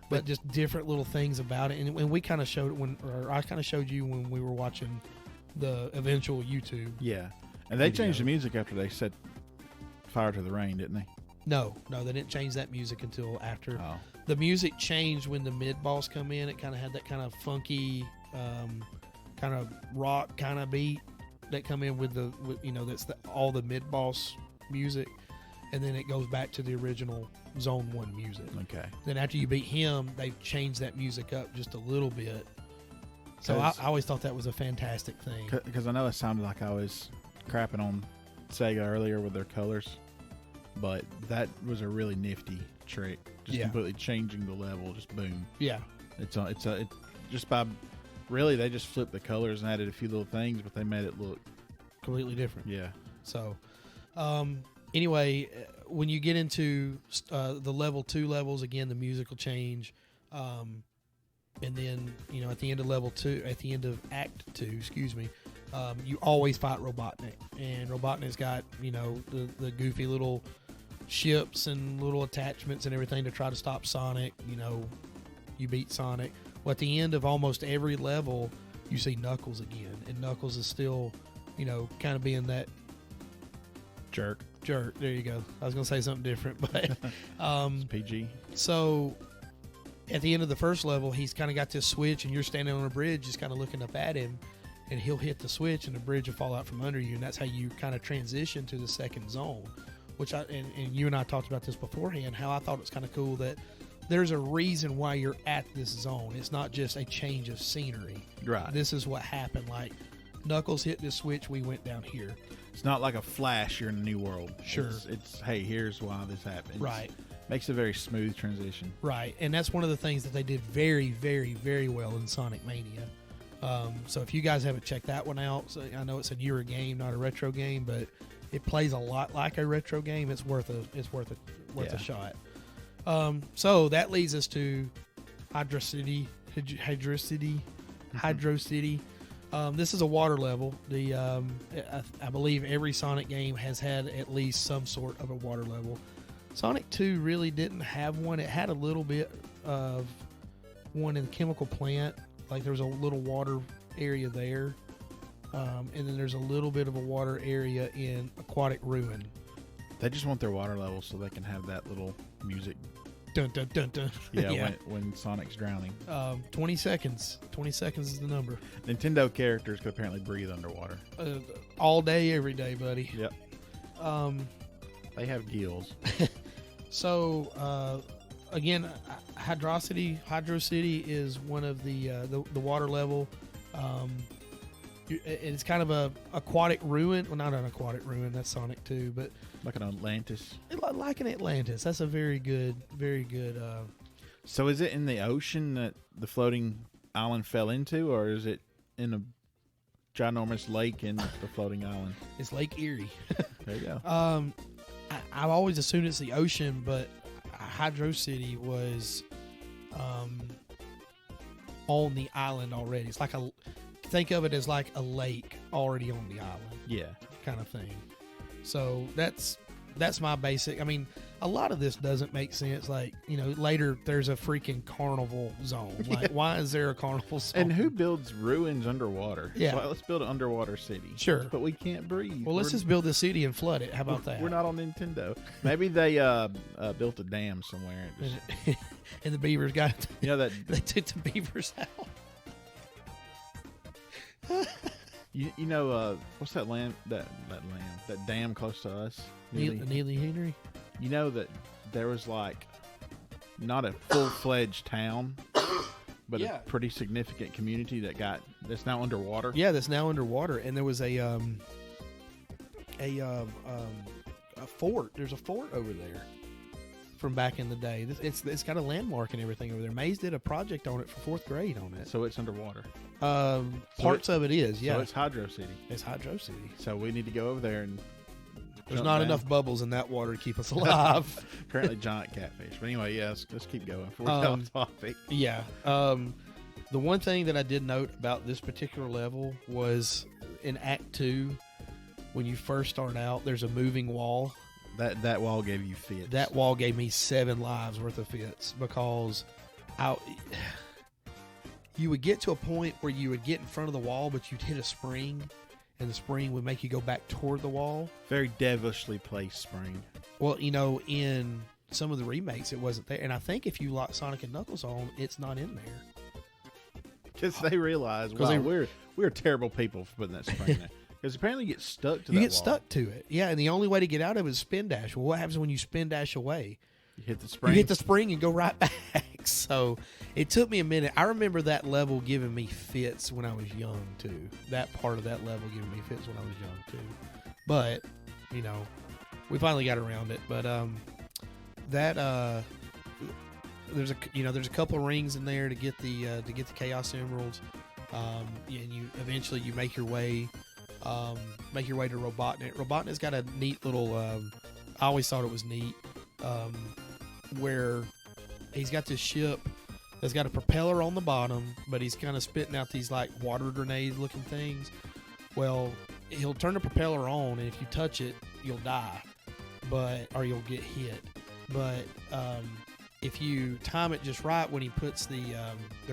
but just different little things about it. And we kind of showed it I kind of showed you when we were watching the eventual YouTube. Yeah. And they changed the music after they set Fire to the Rain, didn't they? No, they didn't change that music until after. Oh. The music changed when the mid-boss come in. It kind of had that kind of funky, kind of rock kind of beat that come in with that's all the mid-boss music. And then it goes back to the original Zone 1 music. Okay. Then after you beat him, they've changed that music up just a little bit. So I always thought that was a fantastic thing. Because I know it sounded like I was crapping on Sega earlier with their colors, but that was a really nifty trick. Just completely changing the level, just boom. Yeah. It's just by really they just flipped the colors and added a few little things, but they made it look completely different. Yeah. So, anyway, when you get into the level 2 levels, again, the music will change. And then, at the end of at the end of Act 2, you always fight Robotnik. And Robotnik's got, the goofy little ships and little attachments and everything to try to stop Sonic. You beat Sonic. Well, at the end of almost every level, you see Knuckles again. And Knuckles is still, kind of being that jerk. There you go. I was going to say something different, but it's PG. So at the end of the first level, he's kind of got this switch, and you're standing on a bridge just kind of looking up at him, and he'll hit the switch, and the bridge will fall out from under you, and that's how you kind of transition to the second zone, which and you and I talked about this beforehand, how I thought it was kind of cool that there's a reason why you're at this zone. It's not just a change of scenery. Right. This is what happened. Like, Knuckles hit this switch, we went down here. It's not like a flash, you're in a new world. Sure. It's hey, here's why this happened. Right. Makes a very smooth transition. Right. And that's one of the things that they did very, very, very well in Sonic Mania. So if you guys haven't checked that one out, so I know it's a newer game, not a retro game, but it plays a lot like a retro game. It's worth a shot. So that leads us to Hydro City. This is a water level. I believe every Sonic game has had at least some sort of a water level. Sonic 2 really didn't have one. It had a little bit of one in the chemical plant. Like, there was a little water area there. And then there's a little bit of a water area in Aquatic Ruin. They just want their water level so they can have that little music. Dun, dun, dun, dun. Yeah. When Sonic's drowning. 20 seconds. 20 seconds is the number. Nintendo characters could apparently breathe underwater. All day, every day, buddy. Yep. They have gills. So, again, Hydro City is one of the water level. It's kind of a aquatic ruin. Well, not an aquatic ruin. That's Sonic 2, but like an Atlantis. Like an Atlantis. That's a very good. So, is it in the ocean that the floating island fell into, or is it in a ginormous lake in the floating island? It's Lake Erie. There you go. I've always assumed it's the ocean, but Hydro City was on the island already. It's like think of it as like a lake already on the island. Yeah. Kind of thing. So that's my basic. I mean, a lot of this doesn't make sense. Like, later there's a freaking carnival zone. Like, why is there a carnival zone? And who builds ruins underwater? Yeah. So let's build an underwater city. Sure. But we can't breathe. Well, let's just build the city and flood it. How about that? We're not on Nintendo. Maybe they built a dam somewhere. And the beavers got it. That they took the beavers out. What's that land? That dam close to us? Neely Henry. You know that there was like not a full-fledged town, but a pretty significant community that's now underwater. Yeah, that's now underwater, and there was a fort. There's a fort over there from back in the day. It's got a landmark and everything over there. Maze did a project on it for 4th grade on it. So it's underwater. Parts of it is, yeah. So it's Hydro City. It's Hydro City. So we need to go over there and. There's not enough bubbles in that water to keep us alive. Currently giant catfish. But anyway, yes, let's keep going. We're on topic. Yeah. The one thing that I did note about this particular level was in Act 2, when you first start out, there's a moving wall. That wall gave you fits. That wall gave me 7 lives worth of fits because you would get to a point where you would get in front of the wall, but you'd hit a spring, and the spring would make you go back toward the wall. Very devilishly placed spring. Well, you know, in some of the remakes, it wasn't there. And I think if you lock Sonic and Knuckles on, it's not in there. Because they realize, we're terrible people for putting that spring there. Because apparently you get stuck to that wall. You get stuck to it. Yeah, and the only way to get out of it is spin dash. Well, what happens when you spin dash away? You hit the spring. You hit the spring and go right back. So it took me a minute. I remember that level giving me fits when I was young, too. That part of that level giving me fits when I was young, too. But, you know, we finally got around it. But there's a couple of rings in there to get the Chaos Emeralds. And you eventually make your way to Robotnik. Robotnik's got a neat little. I always thought it was neat. Where he's got this ship that's got a propeller on the bottom, but he's kind of spitting out these like water grenade looking things. Well, he'll turn the propeller on, and if you touch it, you'll die, or you'll get hit. But if you time it just right when he puts the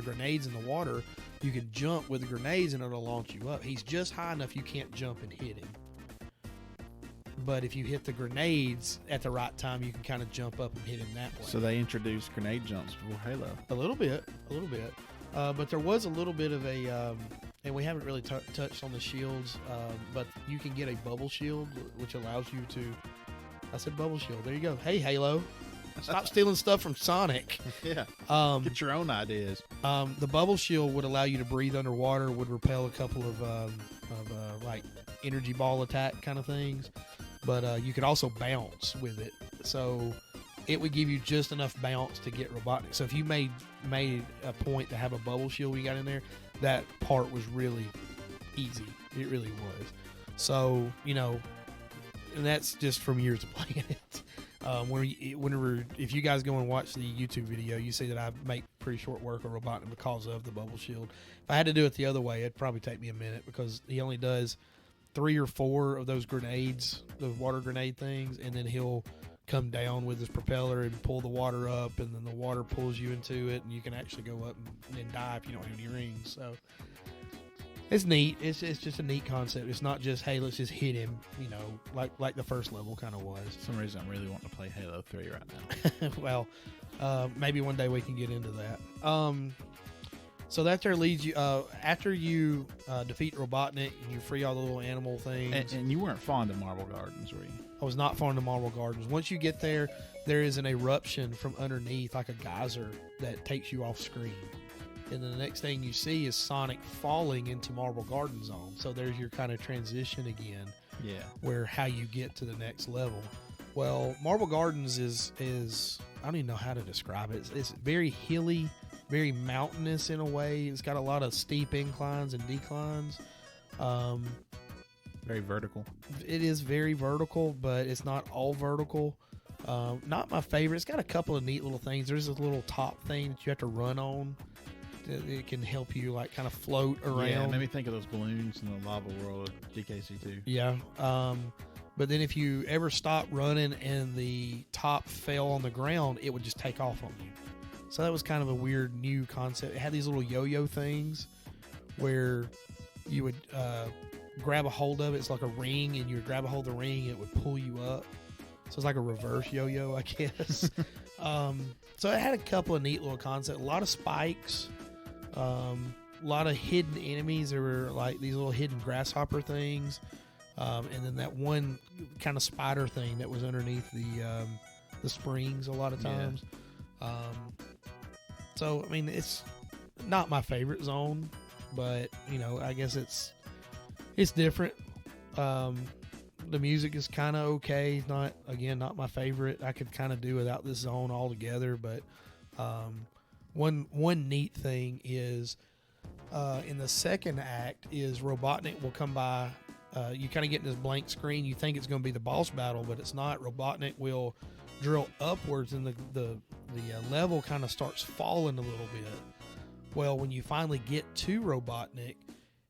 grenades in the water, you can jump with the grenades and it'll launch you up. He's just high enough you can't jump and hit him. But if you hit the grenades at the right time, you can kind of jump up and hit him that way. So they introduced grenade jumps before Halo. A little bit. But there was a little bit of a, and we haven't really touched on the shields, but you can get a bubble shield, which allows you to, I said bubble shield. There you go. Hey, Halo. Stop stealing stuff from Sonic. Yeah. Get your own ideas. The bubble shield would allow you to breathe underwater, would repel a couple of like energy ball attack kind of things. But you could also bounce with it. So it would give you just enough bounce to get Robotnik. So if you made a point to have a bubble shield when you got in there, that part was really easy. It really was. So, you know, and that's just from years of playing it. If you guys go and watch the YouTube video, you see that I make pretty short work of Robotnik because of the bubble shield. If I had to do it the other way, it'd probably take me a minute because he only does 3 or 4 of those grenades, those water grenade things, and then he'll come down with his propeller and pull the water up, and then the water pulls you into it, and you can actually go up and die if you don't have any rings. So it's neat. It's just a neat concept. It's not just, hey, let's just hit him, you know, like the first level kind of was. For some reason, I'm really wanting to play Halo 3 right now. Well, maybe one day we can get into that. So that there leads you, after you defeat Robotnik and you free all the little animal things. And you weren't fond of Marble Gardens, were you? I was not fond of Marble Gardens. Once you get there, there is an eruption from underneath, like a geyser, that takes you off screen. And then the next thing you see is Sonic falling into Marble Garden Zone. So there's your kind of transition again. Yeah. Where how you get to the next level. Well, Marble Gardens is I don't even know how to describe it. It's very hilly, very mountainous in a way. It's got a lot of steep inclines and declines. Very vertical. It is very vertical, but it's not all vertical. Not my favorite. It's got a couple of neat little things. There's a little top thing that you have to run on. It can help you like kind of float around. Yeah, it made me think of those balloons in the lava world of DKC2. Yeah. But then if you ever stop running and the top fell on the ground, it would just take off on you. So that was kind of a weird new concept. It had these little yo-yo things where you would grab a hold of it. It's like a ring, and you would grab a hold of the ring, and it would pull you up. So it's like a reverse yo-yo, I guess. So it had a couple of neat little concepts. A lot of spikes. A lot of hidden enemies. There were like these little hidden grasshopper things. And then that one kind of spider thing that was underneath the springs a lot of times. Yeah. So, I mean, it's not my favorite zone, but I guess it's different. The music is kind of okay. Not my favorite. I could kind of do without this zone altogether. But one neat thing is in the second act is Robotnik will come by. You kind of get in this blank screen. You think it's going to be the boss battle, but it's not. Robotnik will drill upwards, and the level kind of starts falling a little bit. Well, when you finally get to Robotnik,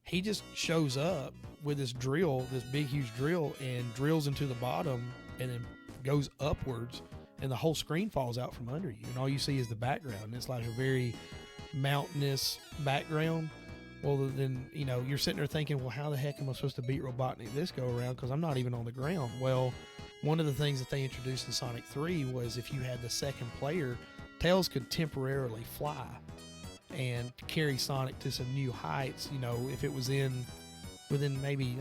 he just shows up with this drill, this big, huge drill, and drills into the bottom and then goes upwards, and the whole screen falls out from under you. And all you see is the background. It's like a very mountainous background. Well, then, you're sitting there thinking, well, how the heck am I supposed to beat Robotnik this go around? Because I'm not even on the ground. Well, one of the things that they introduced in Sonic 3 was if you had the second player, Tails could temporarily fly and carry Sonic to some new heights. If it was within maybe,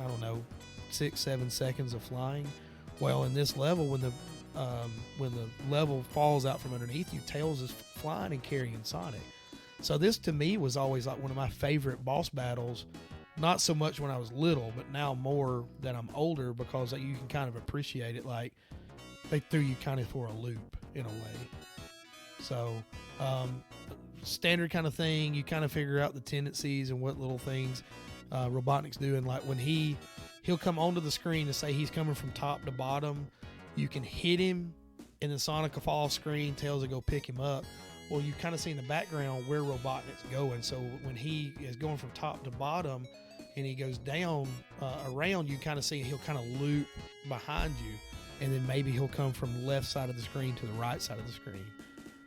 6-7 seconds of flying. Well, in this level, when the level falls out from underneath you, Tails is flying and carrying Sonic. So this to me was always like one of my favorite boss battles. Not so much when I was little, but now more that I'm older, because you can kind of appreciate it. Like they threw you kind of for a loop in a way. So standard kind of thing. You kind of figure out the tendencies and what little things Robotnik's doing. Like when he'll come onto the screen to say he's coming from top to bottom, you can hit him, and then Sonic will fall off screen. Tails will go pick him up. Well, you kind of see in the background where Robotnik's going. So when he is going from top to bottom and he goes down around, you kind of see he'll kind of loop behind you, and then maybe he'll come from the left side of the screen to the right side of the screen.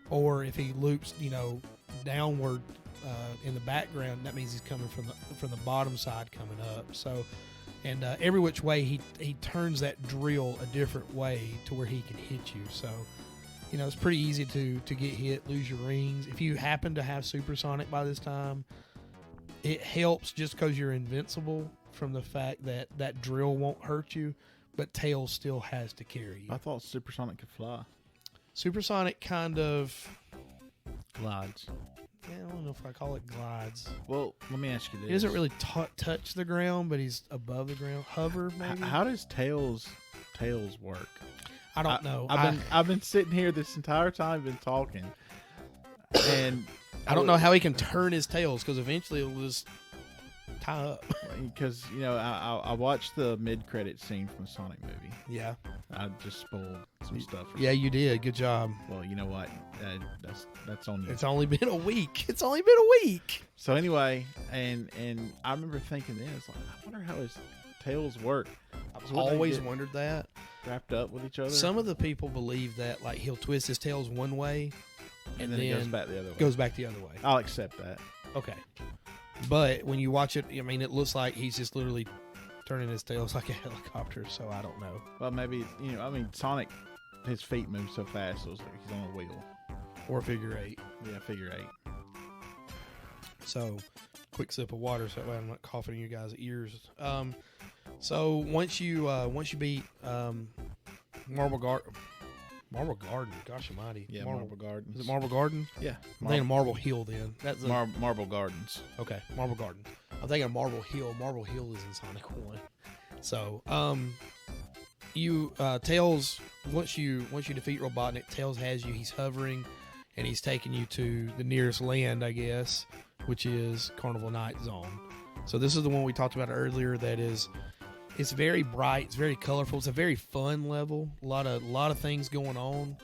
Or if he loops, downward in the background, that means he's coming from the bottom side coming up. So, and every which way he turns that drill a different way to where he can hit you. So, it's pretty easy to get hit, lose your rings. If you happen to have Supersonic by this time, it helps just because you're invincible from the fact that that drill won't hurt you, but Tails still has to carry you. I thought Supersonic could fly. Supersonic kind of glides. Yeah, I don't know if I call it glides. Well, let me ask you this. He doesn't really touch the ground, but he's above the ground. Hover, maybe? How does Tails work? I don't know. I've been sitting here this entire time, been talking, and I don't know how he can turn his tails, because eventually it'll just tie up. Because I watched the mid-credit scene from the Sonic movie. Yeah, I just spoiled some stuff. Yeah, you did. Good job. Well, you know what? That's on you. It's only been a week. So anyway, and I remember thinking then, it's like, I wonder how his tails work. I've always wondered that. Wrapped up with each other. Some of the people believe that like he'll twist his tails one way, and then it goes back the other way. Goes back the other way. I'll accept that. Okay, but when you watch it, I mean, it looks like he's just literally turning his tails like a helicopter. So I don't know. Well, maybe Sonic, his feet move so fast, it was like he's on a wheel. Or figure eight. Yeah, figure eight. So, quick sip of water so that way I'm not coughing in you guys' ears. So once you beat Marble Garden, gosh almighty. Yeah, Marble Gardens. Is it Marble Garden? Yeah. I'm thinking Marble Hill then. That's Marble Gardens. Okay, Marble Garden. I'm thinking of Marble Hill. Marble Hill is in Sonic 1. So, Tails, once you defeat Robotnik, Tails has you. He's hovering, and he's taking you to the nearest land, I guess, which is Carnival Night Zone. So this is the one we talked about earlier. It's very bright. It's very colorful. It's a very fun level. A lot of things going on.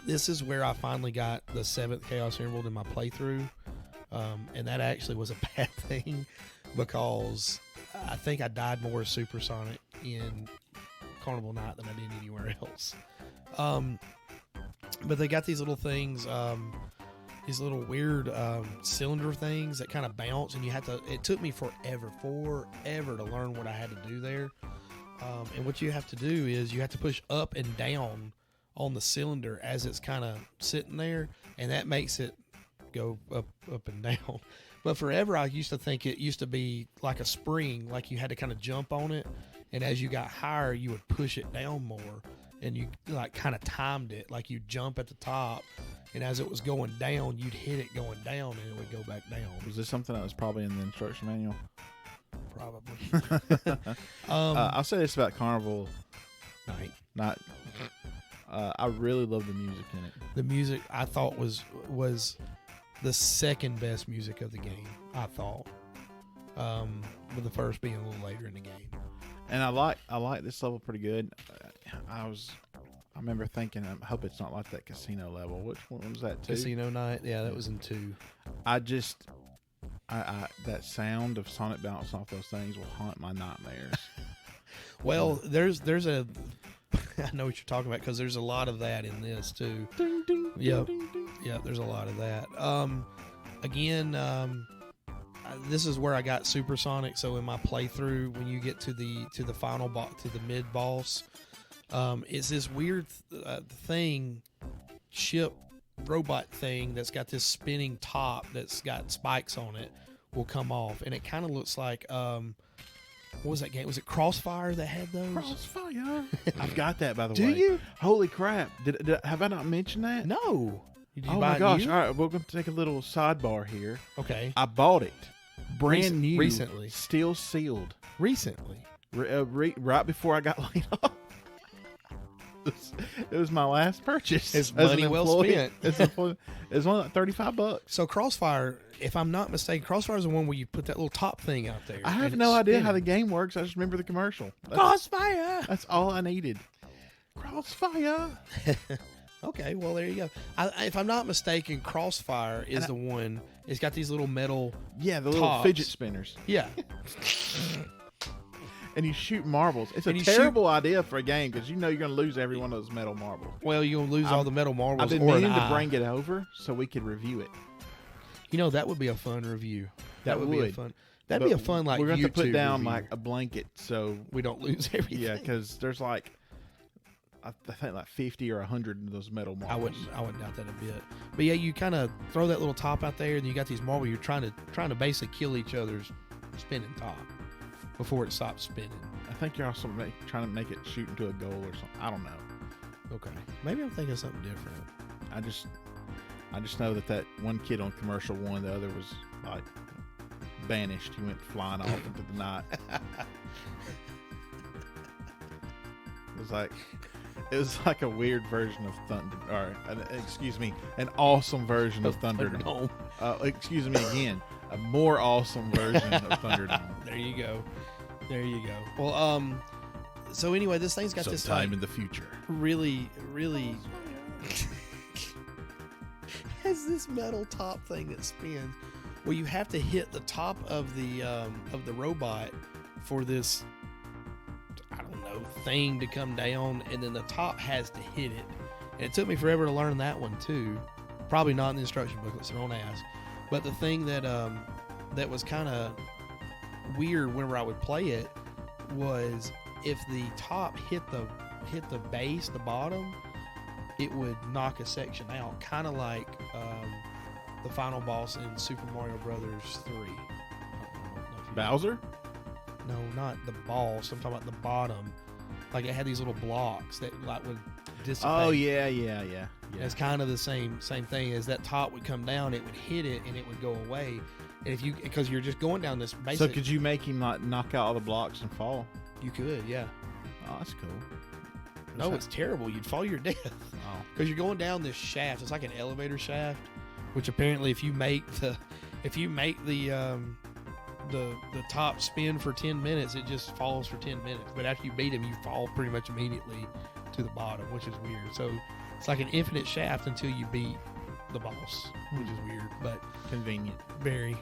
This is where I finally got the 7th Chaos Emerald in my playthrough, and that actually was a bad thing because I think I died more as Supersonic in Carnival Night than I did anywhere else. But they got these little things, these little weird cylinder things that kind of bounce, and it took me forever to learn what I had to do there. And what you have to do is you have to push up and down on the cylinder as it's kind of sitting there, and that makes it go up and down. But forever I used to think it used to be like a spring, like you had to kind of jump on it, and as you got higher you would push it down more. and you like kind of timed it, like you jump at the top, and as it was going down, you'd hit it going down, and it would go back down. Was this something that was probably in the instruction manual? Probably. I'll say this about Carnival Night. I really love the music in it. The music I thought was the second best music of the game. I thought, with the first being a little later in the game. And I like this level pretty good. I remember thinking, I hope it's not like that casino level. Which one was that? 2? Casino Night. Yeah, that was in 2. I that sound of Sonic bouncing off those things will haunt my nightmares. Well, there's a I know what you're talking about because there's a lot of that in this too. Ding, ding, Yep. ding, ding, ding. Yeah, there's a lot of that. Again, this is where I got supersonic. So in my playthrough, when you get to the final boss, to the mid boss, it's this weird ship robot thing that's got this spinning top that's got spikes on it will come off, and it kind of looks like what was that game? Was it Crossfire that had those? Crossfire. I've got that, by the way. Do you? Holy crap! Have I not mentioned that? No. Did you Oh buy my it gosh! new? All right, we're going to take a little sidebar here. Okay. I bought it, brand new, recently. still sealed, Recently. right before I got laid off. It was my last purchase. It's as money an well employee. spent. It's only like $35. So Crossfire, if I'm not mistaken, Crossfire is the one where you put that little top thing out there. I have and no it's idea how the spinning. game works. I just remember the commercial. Crossfire. That's all I needed. Crossfire. Okay, well there you go. If I'm not mistaken, Crossfire is the one. It's got these little metal. Yeah, the little tops. fidget spinners. Yeah. And you shoot marbles. It's a And you terrible idea for a game because you know you're going to lose every one of those metal marbles. Well, you'll lose all the metal marbles. I've been or meaning an to eye. bring it over so we could review it. You know, that would be a fun review. That would be a fun. That'd But be a fun like. we're going to YouTube put down review. like a blanket so we don't lose everything. yeah, because there's like I think like 50 or 100 of those metal marbles. I wouldn't doubt that a bit. But yeah, you kind of throw that little top out there, and you got these marbles. You're trying to basically kill each other's spinning top before it stops spinning. I think you're also trying to make it shoot into a goal or something. I don't know. Okay, maybe I'm thinking something different. I just know that one kid on commercial one, the other was like banished. He went flying off into the night. It was like a weird version of Thunder, or an awesome version of Thunderdome. Excuse me again, a more awesome version of Thunderdome. There you go. Well, so anyway, this thing's got this Sometime in the future. really has this metal top thing that spins. Well, you have to hit the top of the robot for this, I don't know, thing to come down, and then the top has to hit it. And it took me forever to learn that one too. Probably not in the instruction booklet, so don't ask. But the thing that was kind of weird whenever I would play it was if the top hit the base, the bottom, it would knock a section out, kind of like the final boss in Super Mario Brothers 3. I don't know if you Bowser? No, not the boss. I'm talking about the bottom. Like it had these little blocks that like would dissipate. Oh yeah. It's kind of the same thing. As that top would come down, it would hit it and it would go away. And because you're just going down this basic. So could you make him like knock out all the blocks and fall? You could, yeah. Oh, that's cool. No, it's terrible. You'd fall to your death Oh. because you're going down this shaft. It's like an elevator shaft, which apparently if you make the top spin for 10 minutes, it just falls for 10 minutes. But after you beat him, you fall pretty much immediately to the bottom, which is weird. So it's like an infinite shaft until you beat the boss, which is weird, but Convenient. very.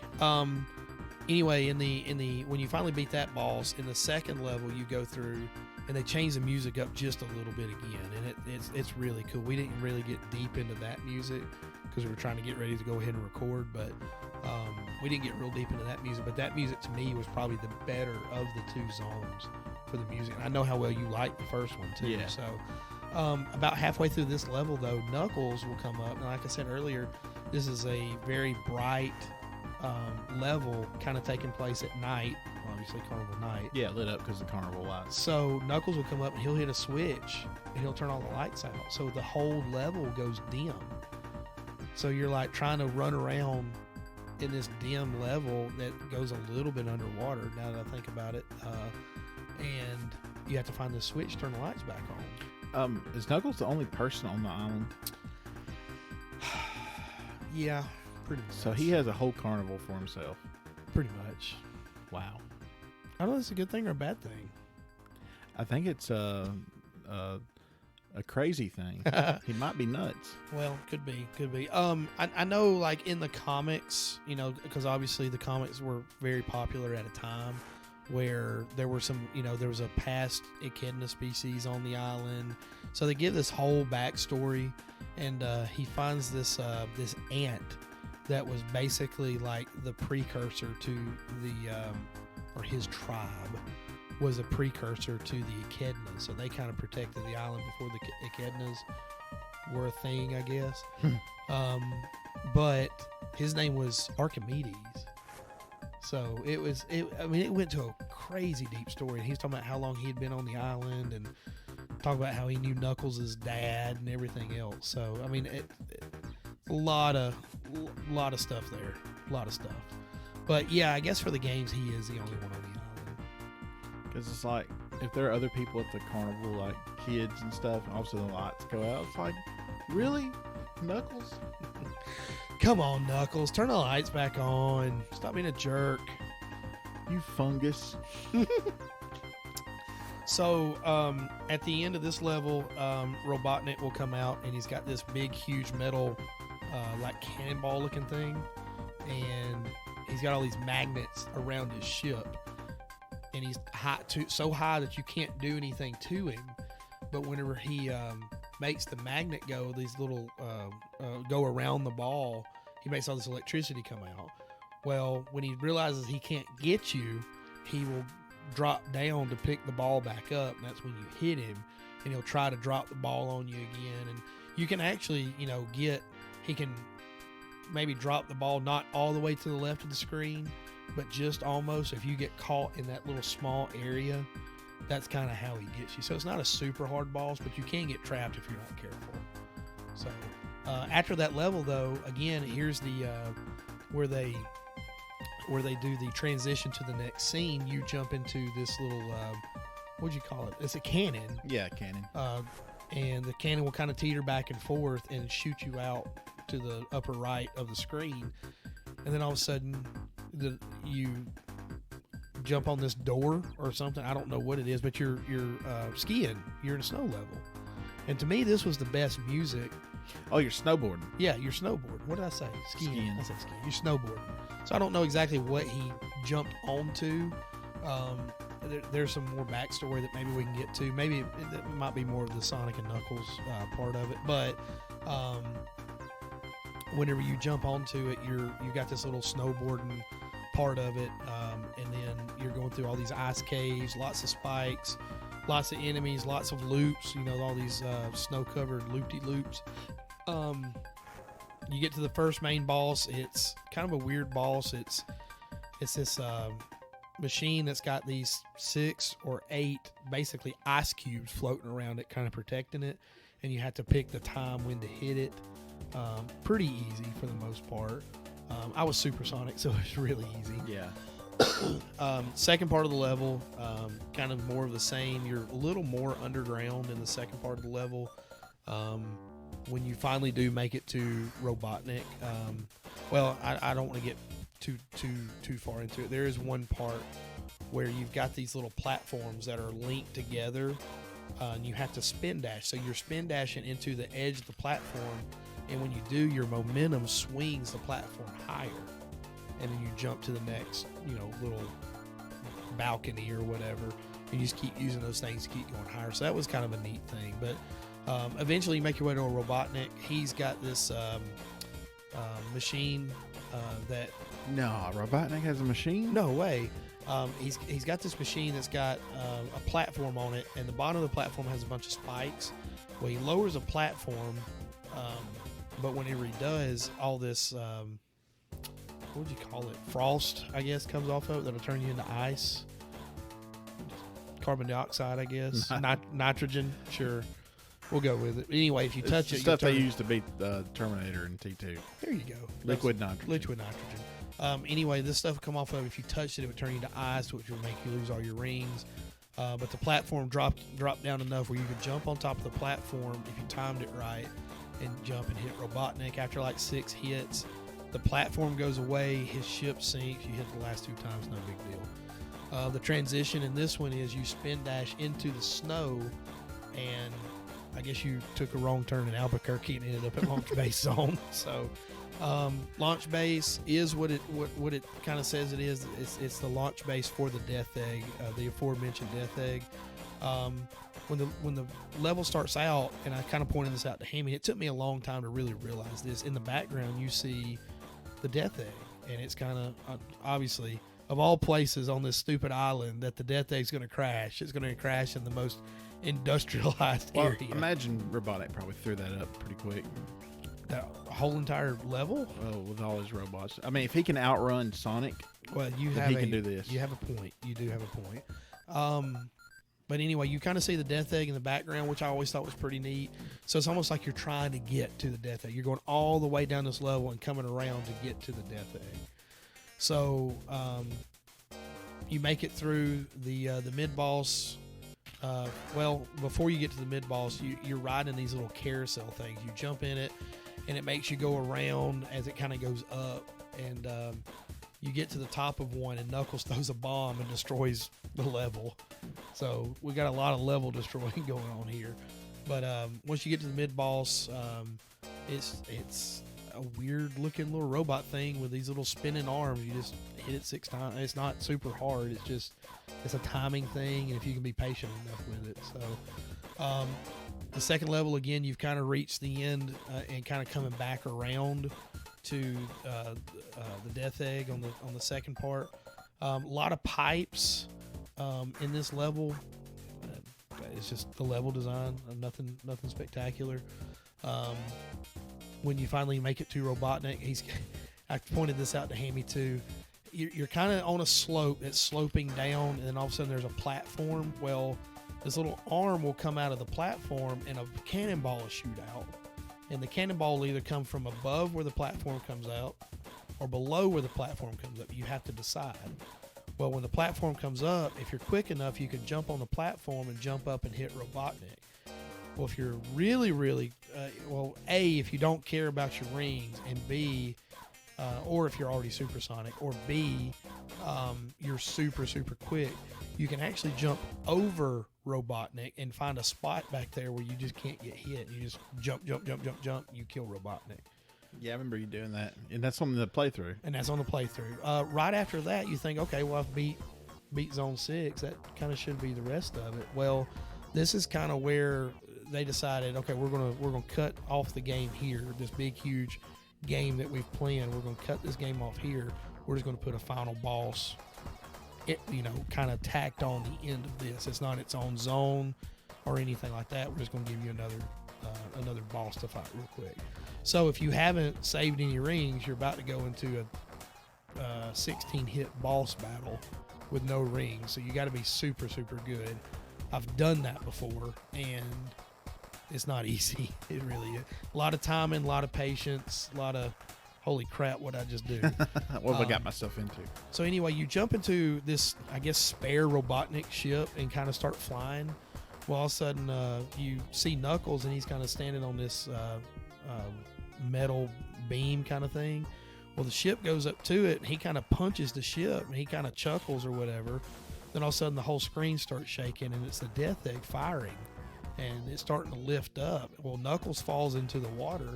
Anyway, in the when you finally beat that boss, in the second level you go through and they change the music up just a little bit again, and it's really cool. We didn't really get deep into that music because we were trying to get ready to go ahead and record, but we didn't get real deep into that music. But that music to me was probably the better of the two zones for the music. And I know how well you liked the first one too. Yeah. So about halfway through this level, though, Knuckles will come up, and like I said earlier, this is a very bright level kind of taking place at night, obviously carnival night. Yeah, lit up because of carnival lights. So Knuckles will come up and he'll hit a switch and he'll turn all the lights out. So the whole level goes dim. So you're like trying to run around in this dim level that goes a little bit underwater, now that I think about it. And you have to find the switch, turn the lights back on. Is Knuckles the only person on the island? Yeah, pretty much. So he has a whole carnival for himself. Pretty much. Wow. I don't know if it's a good thing or a bad thing. I think it's a crazy thing. He might be nuts. Well, could be. I know, like in the comics, you know, because obviously the comics were very popular at a time where there were some, you know, there was a past echidna species on the island. So they give this whole backstory, and he finds this this ant that was basically like the precursor to the or his tribe was a precursor to the echidnas. So they kind of protected the island before the echidnas were a thing, I guess. But his name was Archimedes. So it went to a crazy deep story. And he's talking about how long he had been on the island and talking about how he knew Knuckles' dad and everything else. So, I mean, a lot of stuff there. A lot of stuff. But yeah, I guess for the games, he is the only one on the island. Because it's like, if there are other people at the carnival, like kids and stuff, and all of a sudden the lights go out, it's like, really? Knuckles? Come on, Knuckles. Turn the lights back on. Stop being a jerk. You fungus. So, at the end of this level, Robotnik will come out, and he's got this big, huge metal, like cannonball-looking thing, and he's got all these magnets around his ship, and he's so high that you can't do anything to him. But whenever he makes the magnet go, these little go around the ball, he makes all this electricity come out. Well, when he realizes he can't get you, he will drop down to pick the ball back up, and that's when you hit him, and he'll try to drop the ball on you again. And you can actually, you know, he can maybe drop the ball not all the way to the left of the screen, but just almost. If you get caught in that little small area, that's kind of how he gets you. So it's not a super hard boss, but you can get trapped if you're not careful. So after that level, though, again, here's the where they do the transition to the next scene. You jump into this little what'd you call it? It's a cannon. Yeah, cannon. And the cannon will kind of teeter back and forth and shoot you out to the upper right of the screen. And then all of a sudden, you jump on this door or something. I don't know what it is, but you're skiing. You're in a snow level. And to me, this was the best music. Oh, you're snowboarding. Yeah, you're snowboarding. What did I say? Skiing. I said skiing. You're snowboarding. So I don't know exactly what he jumped onto. There's some more backstory that maybe we can get to. Maybe it might be more of the Sonic and Knuckles part of it. But whenever you jump onto it, you got this little snowboarding part of it, and then you're going through all these ice caves, lots of spikes, lots of enemies, lots of loops. You know, all these snow-covered loop-de-loops. You get to the first main boss. It's kind of a weird boss. It's this machine that's got these 6 or 8 basically ice cubes floating around it, kind of protecting it, and you have to pick the time when to hit it. Pretty easy for the most part. I was supersonic, so it's really easy. Yeah. Second part of the level, kind of more of the same. You're a little more underground in the second part of the level. When you finally do make it to Robotnik, well, I don't want to get too far into it. There is one part where you've got these little platforms that are linked together, and you have to spin dash. So you're spin dashing into the edge of the platform, and when you do, your momentum swings the platform higher, and then you jump to the next, little balcony or whatever, and you just keep using those things to keep going higher. So that was kind of a neat thing. But eventually you make your way to a Robotnik. He's got this machine that... No, Robotnik has a machine? No way. He's got this machine that's got a platform on it, and the bottom of the platform has a bunch of spikes. Well, he lowers a platform, but whenever he does, all this what would you call it? Frost, I guess, comes off of it that'll turn you into ice. Carbon dioxide, I guess. Nitrogen, sure. We'll go with it. Anyway, if you touch it, stuff they used to beat Terminator in T2. There you go. Liquid nitrogen. Liquid nitrogen. Anyway, this stuff will come off of. If you touched it, it would turn you to ice, which will make you lose all your rings. But the platform dropped down enough where you could jump on top of the platform if you timed it right and jump and hit Robotnik. After like 6 hits, the platform goes away, his ship sinks. You hit the last 2 times, no big deal. The transition in this one is you spin dash into the snow, and I guess you took a wrong turn in Albuquerque and ended up at Launch Base Zone. So Launch Base is what it kind of says it is. It's the launch base for the Death Egg, the aforementioned Death Egg. When the level starts out, and I kind of pointed this out to Hammy, it took me a long time to really realize this. In the background, you see the Death Egg, and it's kind of obviously, of all places on this stupid island, that the Death Egg's going to crash. It's going to crash in the most industrialized area. Imagine Robotnik probably threw that up pretty quick. That whole entire level? Oh, with all his robots. I mean, if he can outrun Sonic, well, he can do this. You have a point. You do have a point. But anyway, you kind of see the Death Egg in the background, which I always thought was pretty neat. So it's almost like you're trying to get to the Death Egg. You're going all the way down this level and coming around to get to the Death Egg. So you make it through the mid-boss. Well, before you get to the mid-boss, you're riding these little carousel things. You jump in it, and it makes you go around as it kind of goes up. And you get to the top of one, and Knuckles throws a bomb and destroys the level. So we got a lot of level destroying going on here. But once you get to the mid-boss, it's a weird-looking little robot thing with these little spinning arms. You just hit it 6 times. It's not super hard. It's a timing thing, and if you can be patient enough with it. So the second level, again, you've kind of reached the end and kind of coming back around to the Death Egg on the second part. A lot of pipes in this level. It's just the level design, nothing spectacular. When you finally make it to Robotnik, I pointed this out to Hammy too. You're kind of on a slope that's sloping down, and then all of a sudden there's a platform. Well, this little arm will come out of the platform, and a cannonball will shoot out. And the cannonball will either come from above where the platform comes out or below where the platform comes up. You have to decide. Well, when the platform comes up, if you're quick enough, you can jump on the platform and jump up and hit Robotnik. Well, if you're really, really, A, if you don't care about your rings, and B, or if you're already supersonic, or B, you're super, super quick, you can actually jump over Robotnik and find a spot back there where you just can't get hit. You just jump, you kill Robotnik. Yeah, I remember you doing that. And that's on the playthrough. Right after that, you think, okay, well, I've beat Zone 6. That kind of should be the rest of it. Well, this is kind of where they decided, okay, we're gonna cut off the game here. This big, huge game that we've planned, we're gonna cut this game off here. We're just gonna put a final boss, kind of tacked on the end of this. It's not its own zone or anything like that. We're just gonna give you another boss to fight real quick. So if you haven't saved any rings, you're about to go into a 16-hit boss battle with no rings. So you got to be super, super good. I've done that before, and it's not easy. It really is. A lot of timing, a lot of patience, a lot of, holy crap, what'd I just do? What have I got myself into? So anyway, you jump into this, I guess, spare Robotnik ship and kind of start flying. Well, all of a sudden, you see Knuckles, and he's kind of standing on this metal beam kind of thing. Well, the ship goes up to it, and he kind of punches the ship, and he kind of chuckles or whatever. Then all of a sudden, the whole screen starts shaking, and it's the Death Egg firing, and it's starting to lift up. Well, Knuckles falls into the water,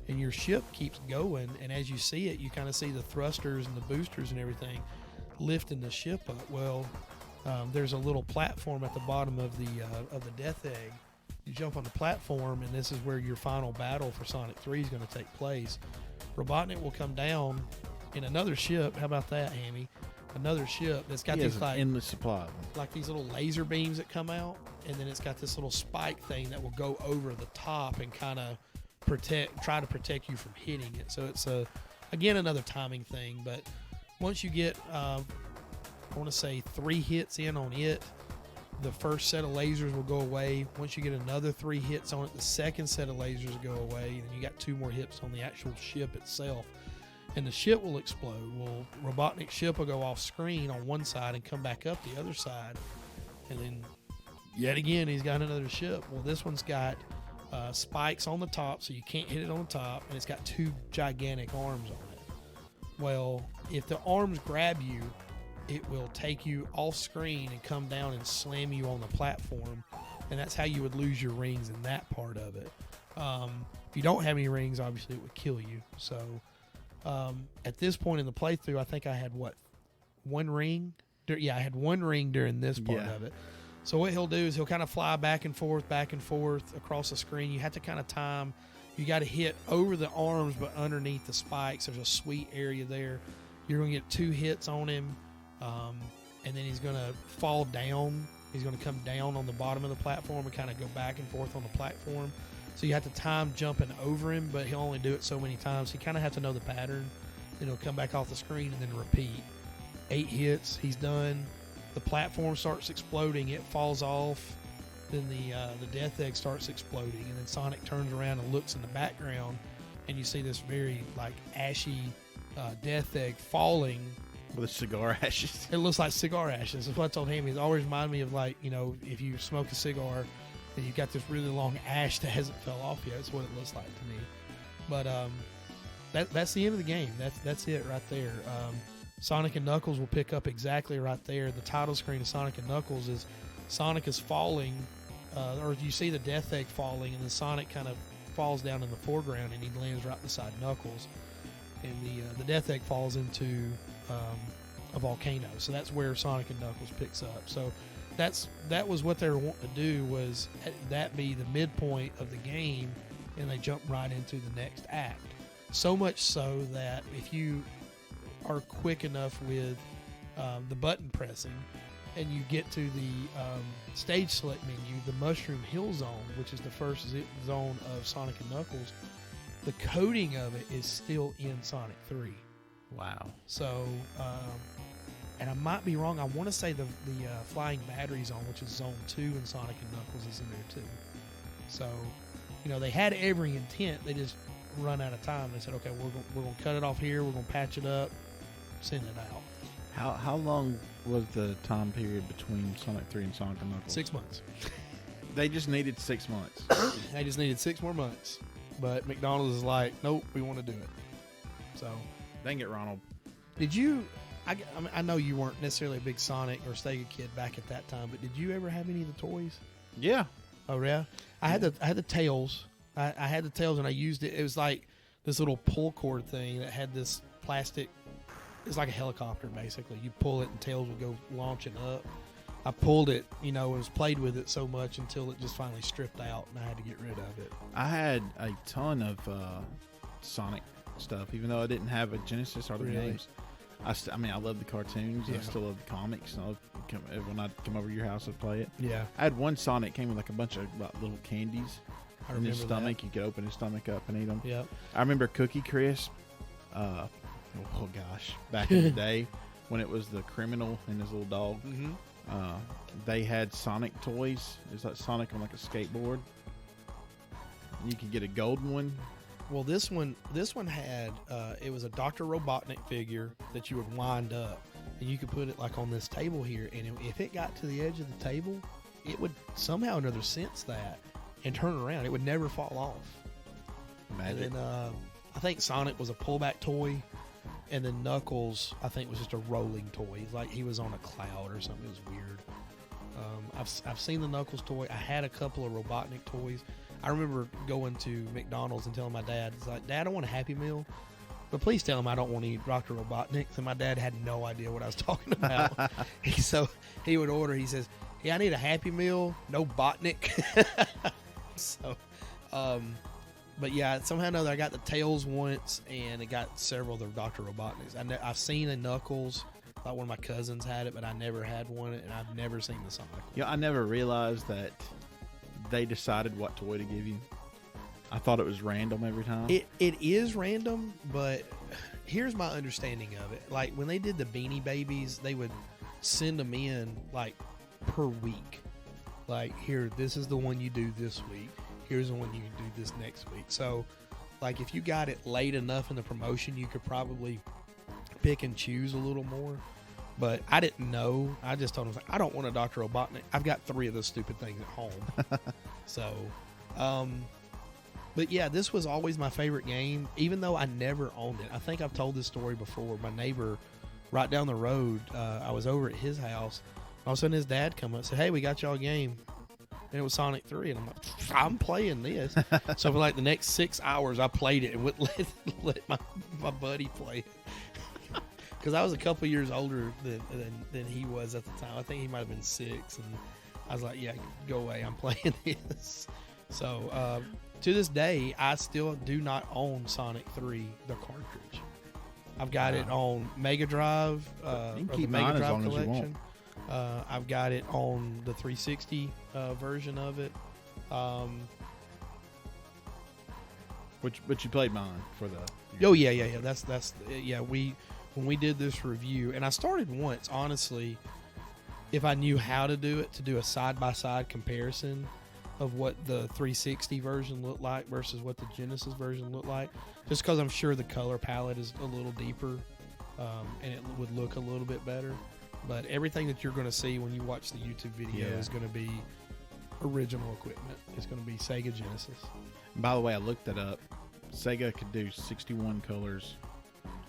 and your ship keeps going, and as you see it, you kind of see the thrusters and the boosters and everything lifting the ship up. Well, there's a little platform at the bottom of the Death Egg. You jump on the platform, and this is where your final battle for Sonic 3 is going to take place. Robotnik will come down in another ship. How about that, Hammy? Another ship that's got these endless supply, like these little laser beams that come out, and then it's got this little spike thing that will go over the top and kind of try to protect you from hitting it. So it's again, another timing thing. But once you get, I want to say 3 hits in on it, the first set of lasers will go away. Once you get another 3 hits on it, the second set of lasers will go away, and you got 2 more hits on the actual ship itself. And the ship will explode. Well, Robotnik's ship will go off screen on one side and come back up the other side. And then, yet again, he's got another ship. Well, this one's got spikes on the top, so you can't hit it on the top, and it's got 2 gigantic arms on it. Well, if the arms grab you, it will take you off screen and come down and slam you on the platform, and that's how you would lose your rings in that part of it. If you don't have any rings, obviously it would kill you. So at this point in the playthrough, I think I had 1 ring? Yeah, I had 1 ring during this part of it. So what he'll do is he'll kind of fly back and forth across the screen. You have to kind of time. You got to hit over the arms, but underneath the spikes. There's a sweet area there. You're going to get 2 hits on him, and then he's going to fall down. He's going to come down on the bottom of the platform and kind of go back and forth on the platform. So you have to time jumping over him, but he'll only do it so many times. So you kind of have to know the pattern. Then he'll come back off the screen and then repeat. 8 hits, he's done. The platform starts exploding. It falls off. Then the death egg starts exploding, and then Sonic turns around and looks in the background, and you see this very like ashy death egg falling with cigar ashes. It looks like cigar ashes. That's what I told him. It always reminded me of, like, you know, if you smoke a cigar and you've got this really long ash that hasn't fell off yet. That's what it looks like to me. But that's the end of the game. That's it right there. Sonic and Knuckles will pick up exactly right there. The title screen of Sonic and Knuckles is Sonic is falling, or you see the death egg falling, and then Sonic kind of falls down in the foreground, and he lands right beside Knuckles. And the death egg falls into a volcano. So that's where Sonic and Knuckles picks up. So that was what they were wanting to do, was that be the midpoint of the game, and they jump right into the next act. So much so that if you are quick enough with the button pressing, and you get to the stage select menu, the Mushroom Hill Zone, which is the first zone of Sonic and Knuckles, the coding of it is still in Sonic 3. Wow. So, and I might be wrong, I want to say the Flying Battery Zone, which is Zone 2 in Sonic and Knuckles, is in there too. So, you know, they had every intent, they just run out of time. They said, okay, we're going to cut it off here, we're going to patch it up, send it out. How long was the time period between Sonic 3 and Sonic and Knuckles? 6 months. They just needed 6 months. They just needed 6 more months. But McDonald's is like, nope, we want to do it. So, dang it, Ronald. Did you? I know you weren't necessarily a big Sonic or Sega kid back at that time, but did you ever have any of the toys? Yeah. Oh yeah. I had the Tails. I had the Tails, and I used it. It was like this little pull cord thing that had this plastic. It's like a helicopter, basically. You pull it, and Tails would go launching up. I pulled it, you know, and was played with it so much until it just finally stripped out, and I had to get rid of it. I had a ton of Sonic stuff, even though I didn't have a Genesis or the games. I mean, I love the cartoons. Yeah. I still love the comics. When I come over to your house, I'd play it. Yeah. I had one Sonic came with like a bunch of little candies in his stomach. That. You could open his stomach up and eat them. Yep. I remember Cookie Crisp. Oh gosh, back in the day when it was the criminal and his little dog. Mm-hmm. They had Sonic toys. It's like Sonic on like a skateboard. You could get a golden one. Well, this one had it was a Dr. Robotnik figure that you would wind up, and you could put it like on this table here, and if it got to the edge of the table, it would somehow or another sense that and turn around. It would never fall off. Magic. And then I think Sonic was a pullback toy, and then Knuckles I think was just a rolling toy. Like he was on a cloud or something. It was weird. I've seen the Knuckles toy. I had a couple of Robotnik toys. I remember going to McDonald's and telling my dad, it's like, Dad, I want a Happy Meal, but please tell him I don't want to eat Dr. Robotnik. And my dad had no idea what I was talking about. So he would order, he says, yeah, I need a Happy Meal, no Botnik. So, but yeah, somehow or another, I got the Tails once, and it got several of the Dr. Robotniks. I've seen a Knuckles. I thought one of my cousins had it, but I never had one, and I've never seen the Sonic one. Yeah, I never realized that they decided what toy to give you. I thought it was random every time. It is random, but here's my understanding of it. Like when they did the Beanie Babies, they would send them in like per week. Like, here, this is the one you do this week. Here's the one you do this next week. So, like, if you got it late enough in the promotion, you could probably pick and choose a little more. But I didn't know. I just told him, I don't want a Dr. Robotnik. I've got 3 of those stupid things at home. So, but yeah, this was always my favorite game, even though I never owned it. I think I've told this story before. My neighbor right down the road, I was over at his house. All of a sudden, his dad come up and said, "Hey, we got y'all a game." And it was Sonic 3. And I'm like, I'm playing this. So for like the next 6 hours, I played it and wouldn't let my buddy play it. Because I was a couple years older than he was at the time. I think he might have been 6. And I was like, yeah, go away. I'm playing this. So to this day, I still do not own Sonic 3, the cartridge. I've got it on Mega Drive, you can the keep Mega mine as Drive long as you collection. I've got it on the 360 version of it. But you played mine for the. Oh yeah. That's when we did this review, and I started once, honestly, if I knew how to do it, to do a side-by-side comparison of what the 360 version looked like versus what the Genesis version looked like, just because I'm sure the color palette is a little deeper, and it would look a little bit better. But everything that you're going to see when you watch the YouTube video is going to be original equipment. It's going to be Sega Genesis. And by the way, I looked it up. Sega could do 61 colors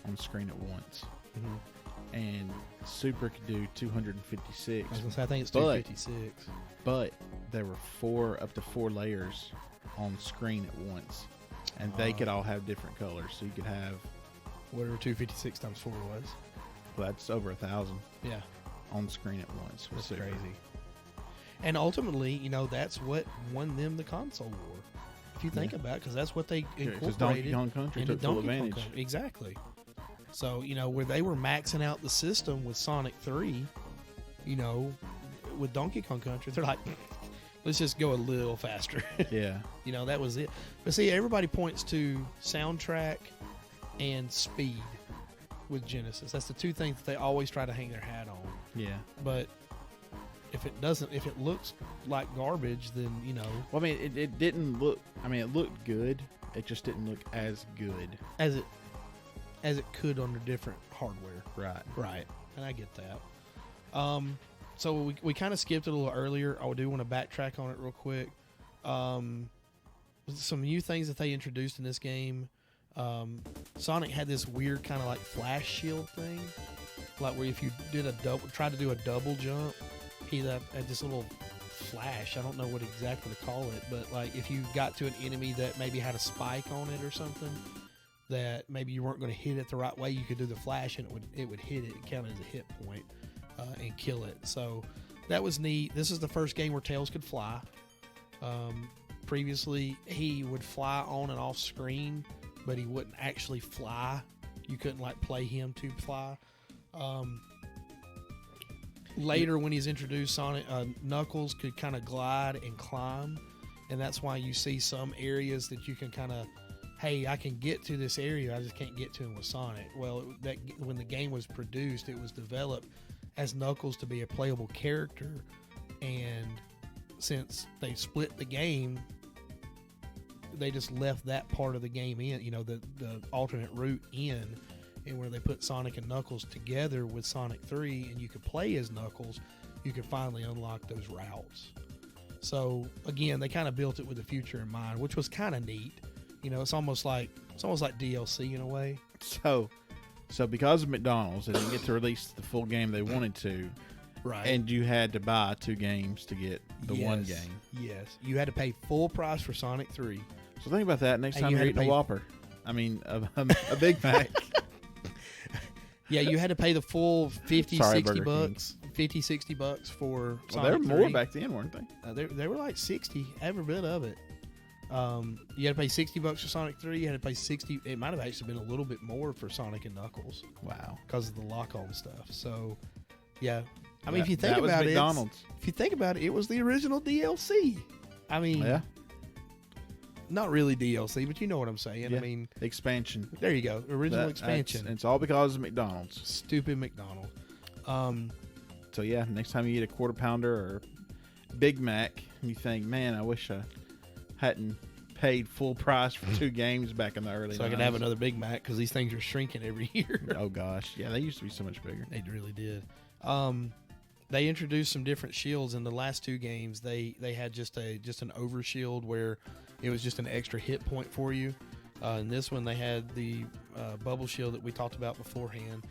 on screen at once. Mm-hmm. And Super could do 256. I was gonna say, I think it's 256. But there were up to 4 layers on screen at once. And they could all have different colors. So you could have... Whatever 256 times 4 was. Well, that's over 1,000. Yeah. On screen at once. That's crazy. And ultimately, that's what won them the console war. If you think about it, because that's what they incorporated. Donkey Kong Country took full advantage. Exactly. So, where they were maxing out the system with Sonic 3, with Donkey Kong Country, they're like, let's just go a little faster. Yeah. That was it. But see, everybody points to soundtrack and speed with Genesis. That's the 2 things that they always try to hang their hat on. Yeah. But if it looks like garbage, then, Well, I mean, it didn't look, it looked good. It just didn't look as good. As it could under different hardware. Right. And I get that. So we kind of skipped it a little earlier. I do want to backtrack on it real quick. Some new things that they introduced in this game. Sonic had this weird kind of like flash shield thing, like where if you tried to do a double jump, he had this little flash. I don't know what exactly to call it, but like if you got to an enemy that maybe had a spike on it or something, that maybe you weren't going to hit it the right way, you could do the flash and it would hit it and count it as a hit point and kill it. So that was neat. This is the first game where Tails could fly. Previously, he would fly on and off screen, but he wouldn't actually fly. You couldn't like play him to fly. Later, when he's introduced, Sonic Knuckles could kind of glide and climb, and that's why you see some areas that you can kind of, hey, I can get to this area, I just can't get to him with Sonic. Well, when the game was produced, it was developed as Knuckles to be a playable character, and since they split the game, they just left that part of the game in, the alternate route in, and where they put Sonic and Knuckles together with Sonic 3 and you could play as Knuckles, you could finally unlock those routes. So again, they kind of built it with the future in mind, which was kind of neat. It's almost like DLC in a way. So because of McDonald's, they didn't get to release the full game they wanted to. Right. And you had to buy 2 games to get the one game. Yes. You had to pay full price for Sonic 3. So think about that next time you're eating a Whopper. A Big Mac. Yeah, you had to pay the full $50, Sorry, $60 bucks. $50, $60 for Sonic 3. They were more back then, weren't they? They were like 60, every bit of it. You had to pay $60 for Sonic 3. You had to pay 60. It might have actually been a little bit more for Sonic and Knuckles. Wow. Because of the lock-on stuff. So, yeah. I mean, if you think about it, it was the original DLC. I mean, yeah. not really DLC, but you know what I'm saying. Yeah. I mean, Expansion. there you go, original expansion. It's all because of McDonald's. Stupid McDonald's. So yeah, next time you eat a quarter pounder or Big Mac, you think, man, I wish I hadn't paid full price for 2 games back in the early 90s. So I could have another Big Mac because these things are shrinking every year. Oh gosh, yeah, they used to be so much bigger. They really did. They introduced some different shields in the last 2 games. They had just an over shield where it was just an extra hit point for you. In this one, they had the bubble shield that we talked about beforehand.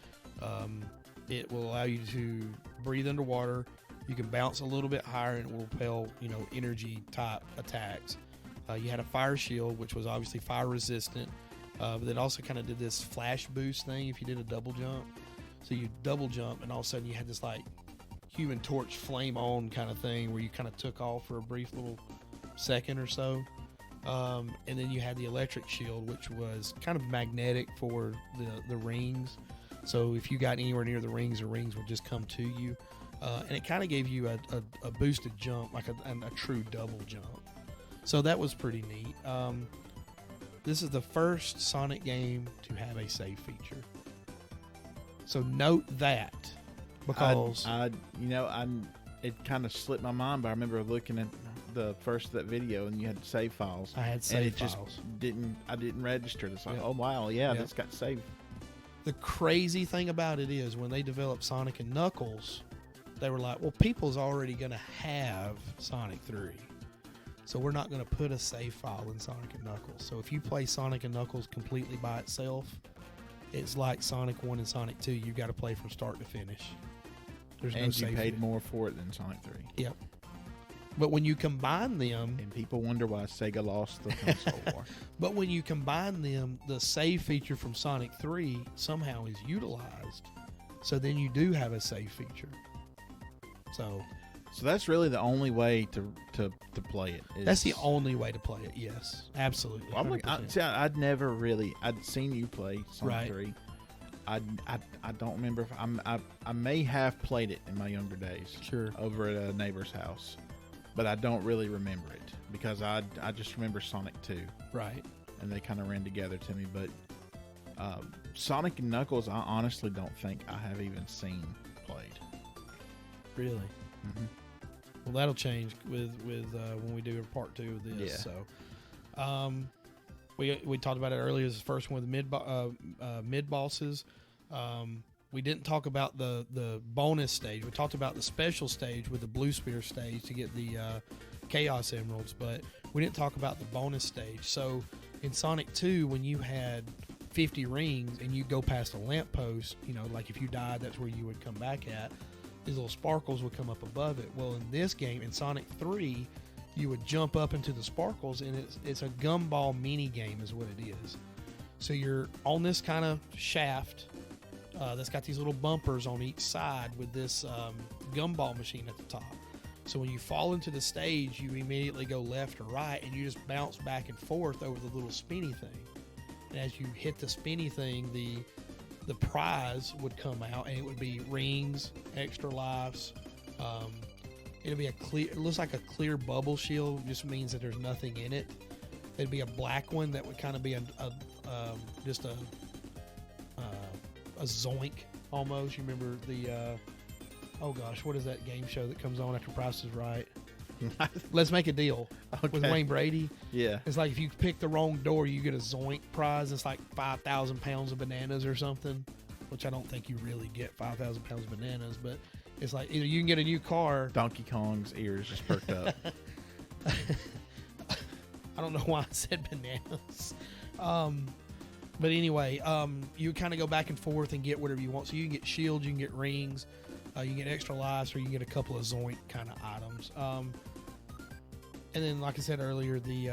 It will allow you to breathe underwater. You can bounce a little bit higher and it will repel, energy type attacks. You had a fire shield, which was obviously fire resistant, but it also kind of did this flash boost thing if you did a double jump. So you double jump and all of a sudden you had this like Human Torch flame on kind of thing where you kind of took off for a brief little second or so. And then you had the electric shield, which was kind of magnetic for the rings. So if you got anywhere near the rings would just come to you. And it kind of gave you a boosted jump, like a true double jump. So that was pretty neat. This is the first Sonic game to have a save feature. So note that, because it kind of slipped my mind, but I remember looking at the first of that video and you had save files. I had save files. I didn't register. It's like, Yep. oh wow, yeah, Yep. that's got saved. The crazy thing about it is when they developed Sonic and Knuckles, they were like, well, people's already going to have Sonic 3. So we're not going to put a save file in Sonic and Knuckles. So if you play Sonic and Knuckles completely by itself, it's like Sonic 1 and Sonic 2. You've got to play from start to finish. There's no And you save paid file. more for it than Sonic 3. Yep. But when you combine them, And people wonder why Sega lost the console war. but when you combine them, the save feature from Sonic 3 somehow is utilized. So then you do have a save feature. So that's really the only way to play it. that's the only way to play it. Yes, absolutely. Well, 100%. I'd seen you play Sonic Right. 3. I don't remember if I may have played it in my younger days. Sure. Over at a neighbor's house, but I don't really remember it because I just remember Sonic 2, Right. and they kind of ran together to me. But Sonic and Knuckles, I honestly don't think I have even seen played. Really. Mm-hmm. Well, that'll change with when we do a part 2 of this. Yeah. So, we talked about it earlier. This is the first one with the mid bosses. We didn't talk about the bonus stage. We talked about the special stage with the blue spear stage to get the Chaos Emeralds, but we didn't talk about the bonus stage. So in Sonic 2, when you had 50 rings and you go past a lamppost, like if you died, that's where you would come back at. These little sparkles would come up above it. Well, in this game, in Sonic 3, you would jump up into the sparkles, and it's a gumball mini game is what it is. So you're on this kind of shaft that's got these little bumpers on each side with this gumball machine at the top. So when you fall into the stage, you immediately go left or right, and you just bounce back and forth over the little spinny thing. And as you hit the spinny thing, the prize would come out, and it would be rings, extra lives. It'll be it looks like a clear bubble shield, just means that there's nothing in it. It'd be a black one that would kind of be just a zoink almost. You remember the oh gosh, what is that game show that comes on after Price is Right? Let's Make a Deal with Wayne Brady. Yeah. It's like if you pick the wrong door, you get a zoink prize. It's like 5,000 pounds of bananas or something, which I don't think you really get 5,000 pounds of bananas, but it's like either you can get a new car. Donkey Kong's ears just perked up. I don't know why I said bananas. But anyway, you kind of go back and forth and get whatever you want. So you can get shields, you can get rings, you can get extra lives, or you can get a couple of zoink kind of items. And then, like I said earlier, the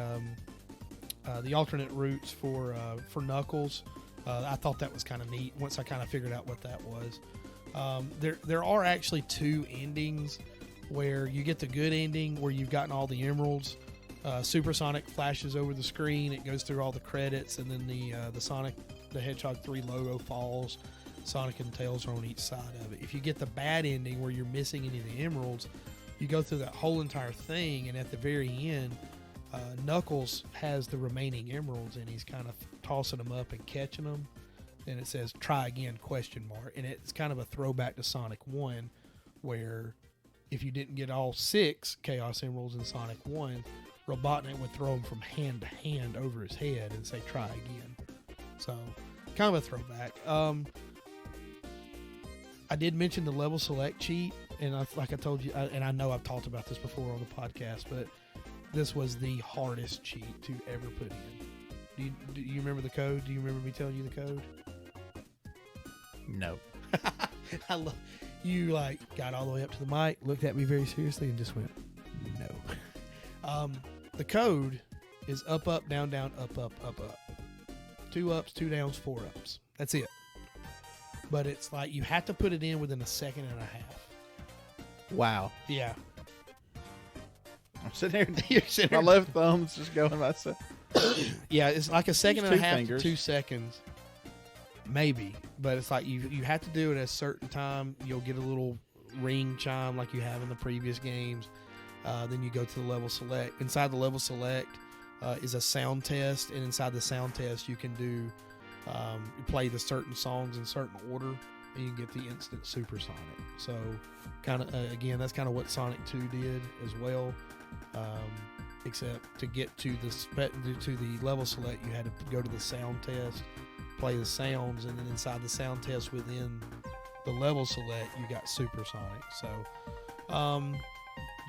alternate routes for Knuckles, I thought that was kind of neat once I kind of figured out what that was. There are actually 2 endings where you get the good ending where you've gotten all the emeralds. Supersonic flashes over the screen, it goes through all the credits, and then the Sonic the Hedgehog 3 logo falls. Sonic and Tails are on each side of it. If you get the bad ending where you're missing any of the emeralds, you go through that whole entire thing, and at the very end, Knuckles has the remaining emeralds, and he's kind of tossing them up and catching them. And it says "Try again?" ? And it's kind of a throwback to Sonic 1, where if you didn't get all 6 Chaos Emeralds in Sonic 1, Robotnik would throw them from hand to hand over his head and say "Try again." So, kind of a throwback. I did mention the level select cheat, and like I told you, and I know I've talked about this before on the podcast, but this was the hardest cheat to ever put in. Do you remember the code? Do you remember me telling you the code? No. I love you. Got all the way up to the mic, looked at me very seriously, and just went, "No." The code is up, up, down, down, up, up, up, up. 2 ups, 2 downs, 4 ups. That's it. But it's like you have to put it in within a second and a half. Wow. Yeah. I'm sitting here. My left thumb's just going myself. Yeah, it's like a second and a half fingers. to 2 seconds. Maybe. But it's like you have to do it at a certain time. You'll get a little ring chime like you have in the previous games. Then you go to the level select. Inside the level select is a sound test. And inside the sound test, you can do... you play the certain songs in certain order, and you get the instant supersonic. So, kind of again, that's kind of what Sonic 2 did as well. Except to get to the level select, you had to go to the sound test, play the sounds, and then inside the sound test within the level select, you got supersonic. So,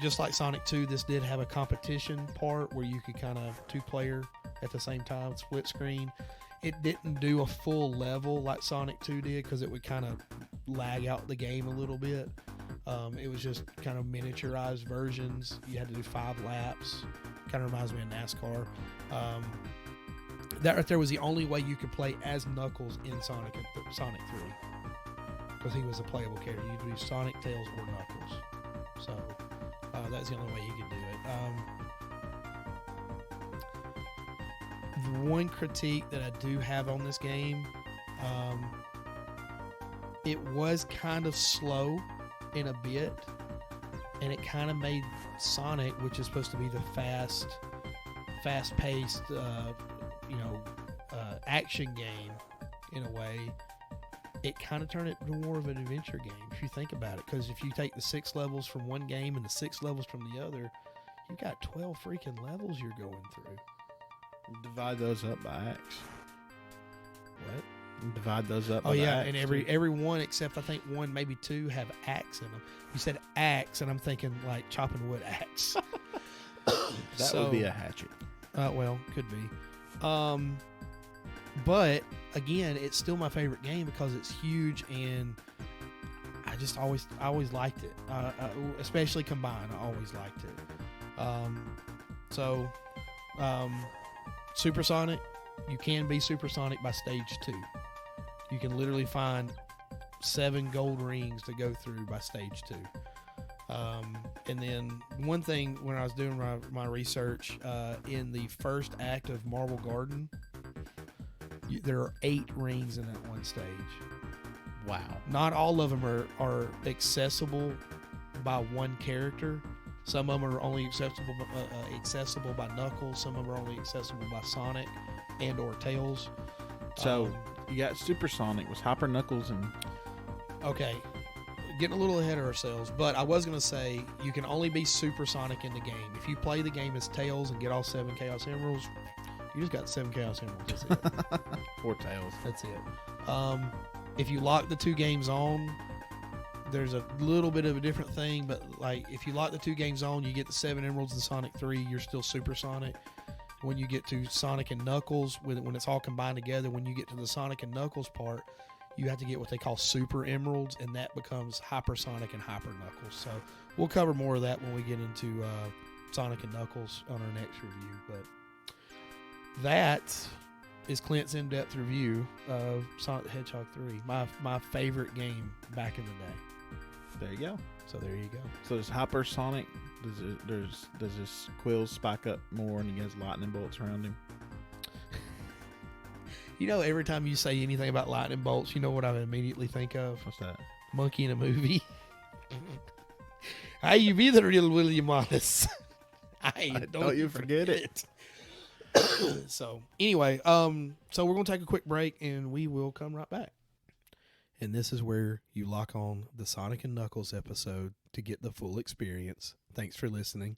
just like Sonic 2, this did have a competition part where you could kind of 2-player at the same time, split screen. It didn't do a full level like Sonic 2 did because it would kind of lag out the game a little bit. It was just kind of miniaturized versions. You had to do 5 laps. Kind of reminds me of NASCAR. That right there was the only way you could play as Knuckles in Sonic 3 because he was a playable character. You could do Sonic, Tails, or Knuckles. So that's the only way you could do it. The one critique that I do have on this game, it was kind of slow in a bit, and it kind of made Sonic, which is supposed to be the fast-paced, action game in a way, it kind of turned it into more of an adventure game if you think about it. Because if you take the 6 levels from one game and the 6 levels from the other, you got 12 freaking levels you're going through. Divide those up by X. What? Divide those up. Oh yeah, and every one except I think 1, maybe 2 have axe in them. You said axe, and I'm thinking like chopping wood axe. That would be a hatchet. Well, could be. But again, it's still my favorite game because it's huge, and I just always liked it. Especially combined, I always liked it. Supersonic, you can be supersonic by stage 2. You can literally find 7 gold rings to go through by stage 2. And then one thing when I was doing my research, in the first act of Marble Garden, there are 8 rings in that one stage. Wow. Not all of them are accessible by one character. Some of them are only accessible by Knuckles. Some of them are only accessible by Sonic and or Tails. So you got Supersonic was Hopper, Knuckles, and... Okay, getting a little ahead of ourselves, but I was going to say you can only be Supersonic in the game. If you play the game as Tails and get all 7 Chaos Emeralds, you just got 7 Chaos Emeralds. That's it. 4 Tails. That's it. If you lock the 2 games on, there's a little bit of a different thing, but like if you lock the 2 games on, you get the 7 emeralds in Sonic 3, you're still Supersonic. When you get to Sonic and Knuckles, when it's all combined together, when you get to the Sonic and Knuckles part, you have to get what they call Super Emeralds, and that becomes Hypersonic and Hyper Knuckles. So we'll cover more of that when we get into Sonic and Knuckles on our next review. But that is Clint's in-depth review of Sonic the Hedgehog 3, my favorite game back in the day. There you go. So there you go. So does Hypersonic, does his quills spike up more and he has lightning bolts around him? You know, every time you say anything about lightning bolts, you know what I immediately think of? What's that? Monkey in a movie. Hey, you be the real William Wallace. Hey, don't you forget it. So anyway, so we're gonna take a quick break and we will come right back. And this is where you lock on the Sonic and Knuckles episode to get the full experience. Thanks for listening.